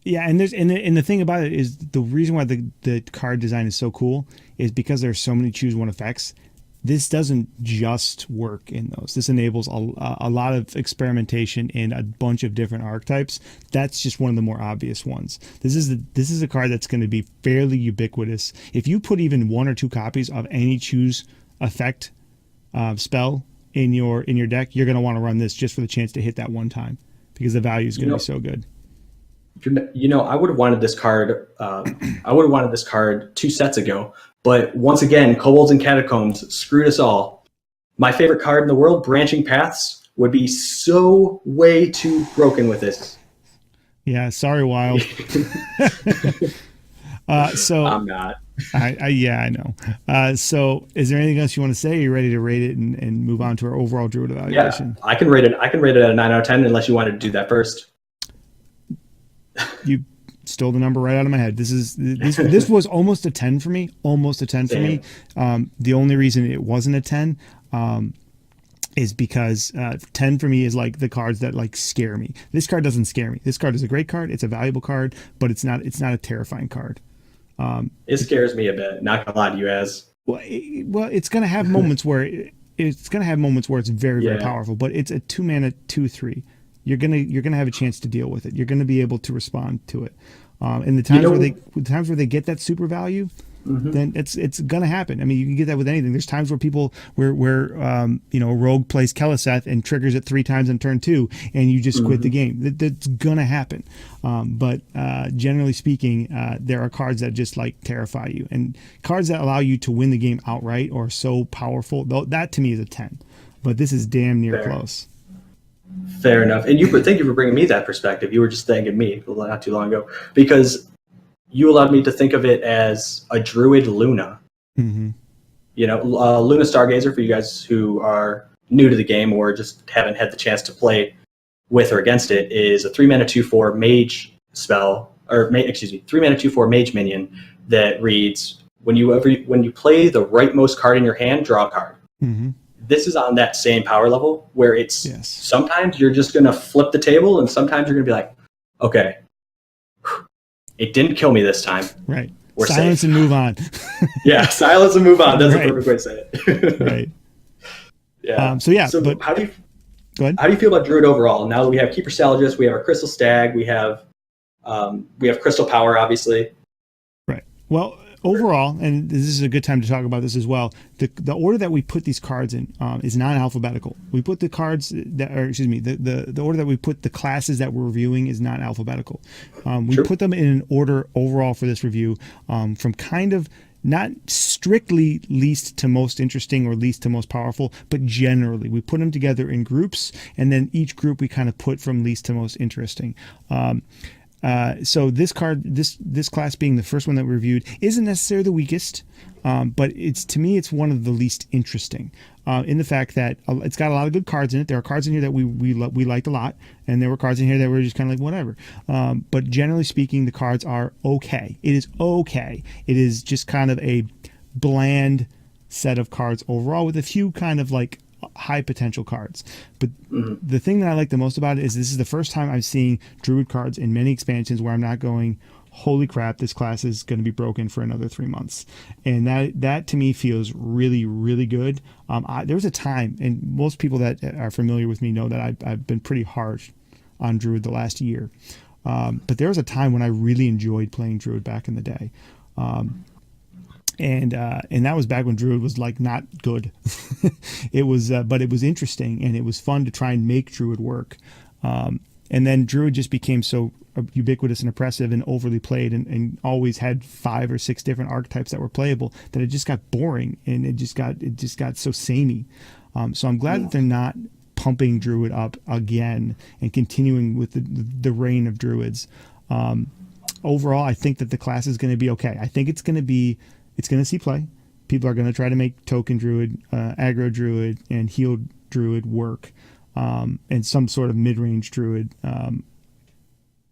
Yeah, and the thing about it is the reason why the card design is so cool is because there's so many choose one effects. This doesn't just work in those. This enables a lot of experimentation in a bunch of different archetypes. That's just one of the more obvious ones. This is a card that's going to be fairly ubiquitous. If you put even 1 or 2 copies of any choose effect spell in your deck, you're going to want to run this just for the chance to hit that one time because the value is going to be so good. I would have wanted this card. I would have wanted this card 2 sets ago. But once again, Kobolds and Catacombs screwed us all. My favorite card in the world, Branching Paths, would be so way too broken with this. Yeah, sorry, Wild. So I'm not. I know. So is there anything else you want to say? Are you ready to rate it and move on to our overall Druid evaluation? Yeah, I can rate it at a 9 out of 10 unless you wanted to do that first. You stole the number right out of my head. This was almost a 10 for me. Almost a 10 for me. The only reason it wasn't a 10 is because 10 for me is like the cards that like scare me. This card doesn't scare me. This card is a great card. It's a valuable card, but it's not a terrifying card. It scares me a bit. Not gonna lie to you, as well. It's gonna have moments where it's very very powerful, but it's a 2 mana 2/3. You're gonna have a chance to deal with it. You're gonna be able to respond to it. And the times where they get that super value, then it's gonna happen. I mean, you can get that with anything. There's times where a rogue plays Keleseth and triggers it 3 times on turn 2, and you just quit the game. That's gonna happen. But generally speaking, there are cards that just like terrify you, and cards that allow you to win the game outright or so powerful. That to me is a 10. But this is damn near close. Fair enough. And thank you for bringing me that perspective. You were just thanking me not too long ago because you allowed me to think of it as a Druid Luna. Mm-hmm. Luna Stargazer, for you guys who are new to the game or just haven't had the chance to play with or against it, is a 3 mana 2/4 mage spell, 3 mana 2/4 mage minion that reads, when you play the rightmost card in your hand, draw a card. Mm-hmm. This is on that same power level where it's sometimes you're just going to flip the table and sometimes you're going to be like, okay, it didn't kill me this time. Right. We're silence safe. And move on. Yeah, silence and move on. That's a perfect way to say it. Right. Yeah. But how do you go ahead? How do you feel about Druid overall? Now that we have Keeper Steladris, we have our Crystal Stag, we have Crystal Power, obviously. Right. Well, overall, and this is a good time to talk about this as well, the order that we put these cards in is non-alphabetical. We put the cards the order that we put the classes that we're reviewing is not alphabetical. We put them in an order overall for this review, from kind of not strictly least to most interesting or least to most powerful, but generally we put them together in groups, and then each group we kind of put from least to most interesting. So this card, this class being the first one that we reviewed, isn't necessarily the weakest, but to me it's one of the least interesting, in the fact that it's got a lot of good cards in it. There are cards in here that we liked a lot, and there were cards in here that were just kind of like whatever. But generally speaking, the cards are okay. It is okay. It is just kind of a bland set of cards overall, with a few kind of like high potential cards. But the thing that I like the most about it is this is the first time I've seen Druid cards in many expansions where I'm not going, holy crap, this class is going to be broken for another 3 months. And that to me feels really, really good. There was a time, and most people that are familiar with me know that I've been pretty harsh on Druid the last year. But there was a time when I really enjoyed playing Druid back in the day. And that was back when Druid was like not good. It was, but it was interesting, and it was fun to try and make Druid work. And then Druid just became so ubiquitous and oppressive and overly played, and always had 5 or 6 different archetypes that were playable, that it just got boring, and it just got so samey. So I'm glad that they're not pumping Druid up again and continuing with the reign of Druids. Overall, I think that the class is going to be okay. I think it's going to see play. People are going to try to make token Druid, aggro Druid, and heal Druid work, and some sort of mid-range Druid.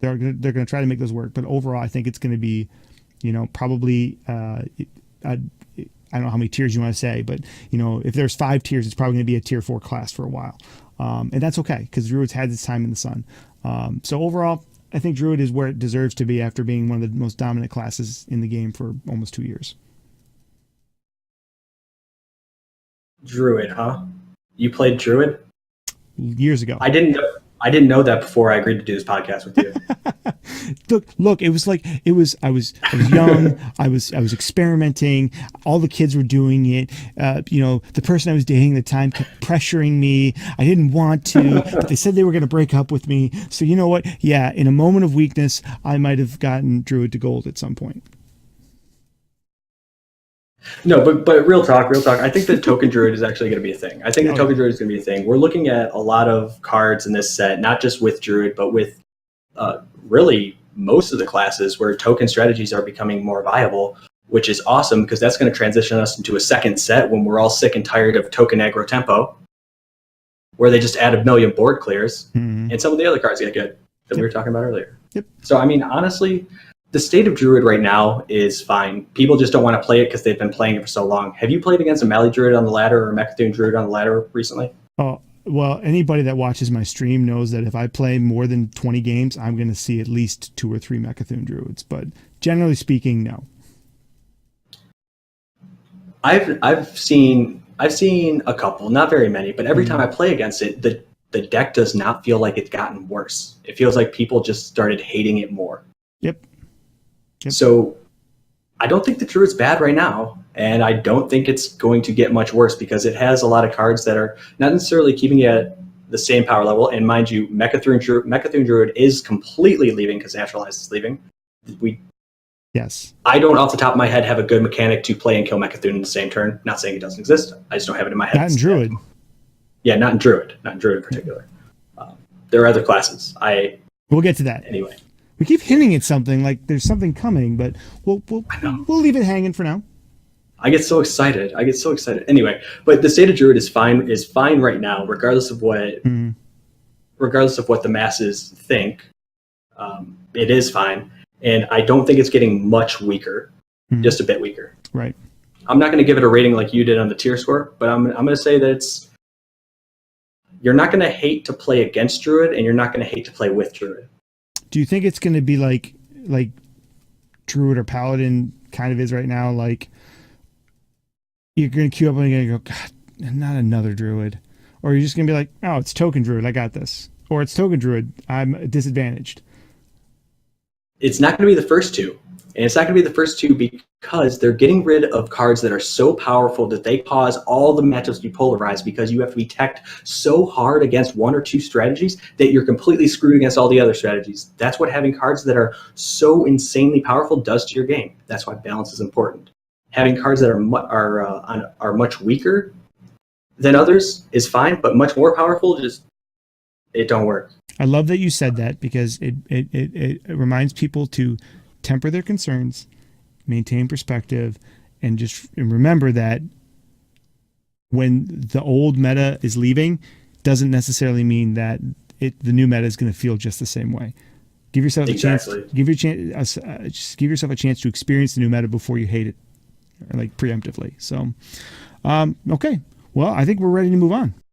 They're going to try to make those work. But overall, I think it's going to be, probably, I don't know how many tiers you want to say, but, if there's 5 tiers, it's probably going to be a tier 4 class for a while. And that's okay, because Druid's had its time in the sun. So overall, I think Druid is where it deserves to be after being one of the most dominant classes in the game for almost 2 years. Druid, huh? You played Druid? Years ago. I didn't know that before I agreed to do this podcast with you. Look, it was like I was young, I was experimenting, all the kids were doing it. The person I was dating at the time kept pressuring me. I didn't want to, but they said they were going to break up with me. So you know what? Yeah, in a moment of weakness, I might have gotten Druid to gold at some point. No, but real talk. I think that token Druid is actually going to be a thing. I think the token Druid is going to be a thing. We're looking at a lot of cards in this set, not just with Druid, but with really most of the classes where token strategies are becoming more viable, which is awesome because that's going to transition us into a second set when we're all sick and tired of token aggro tempo, where they just add a million board clears, and some of the other cards get good that we were talking about earlier. Yep. So, I mean, honestly, the state of Druid right now is fine. People just don't want to play it because they've been playing it for so long. Have you played against a Mali Druid on the ladder or a Mechathune Druid on the ladder recently? Oh, well, anybody that watches my stream knows that if I play more than 20 games, I'm going to see at least 2 or 3 Mechathune Druids. But generally speaking, no. I've seen a couple, not very many, but every time I play against it, the deck does not feel like it's gotten worse. It feels like people just started hating it more. Yep. So I don't think the Druid's bad right now, and I don't think it's going to get much worse because it has a lot of cards that are not necessarily keeping it at the same power level. And mind you, Mechathune Druid is completely leaving because Naturalize is leaving. Yes. I don't, off the top of my head, have a good mechanic to play and kill Mechathune in the same turn. Not saying it doesn't exist. I just don't have it in my head. Not in Druid. Yeah, not in Druid. Not in Druid in particular. There are other classes. We'll get to that. Anyway. We keep hinting at something like there's something coming, but we'll leave it hanging for now. I get so excited. Anyway, but the state of Druid is fine right now, regardless of what the masses think. It is fine, and I don't think it's getting much weaker, just a bit weaker. Right. I'm not going to give it a rating like you did on the tier score, but I'm going to say that you're not going to hate to play against Druid, and you're not going to hate to play with Druid. Do you think it's going to be like Druid or Paladin kind of is right now? Like you're going to queue up and you're going to go, God, not another Druid. Or you're just going to be like, oh, it's token Druid, I got this. Or it's token Druid, I'm disadvantaged. It's not going to be the first two. And it's not going to be the first two because they're getting rid of cards that are so powerful that they cause all the matchups to be polarized because you have to be teched so hard against 1 or 2 strategies that you're completely screwed against all the other strategies. That's what having cards that are so insanely powerful does to your game. That's why balance is important. Having cards that are much weaker than others is fine, but much more powerful, it don't work. I love that you said that because it reminds people to temper their concerns, maintain perspective, and remember that when the old meta is leaving, doesn't necessarily mean that the new meta is going to feel just the same way. Give yourself a chance. Just give yourself a chance to experience the new meta before you hate it, like preemptively. So, okay. Well, I think we're ready to move on.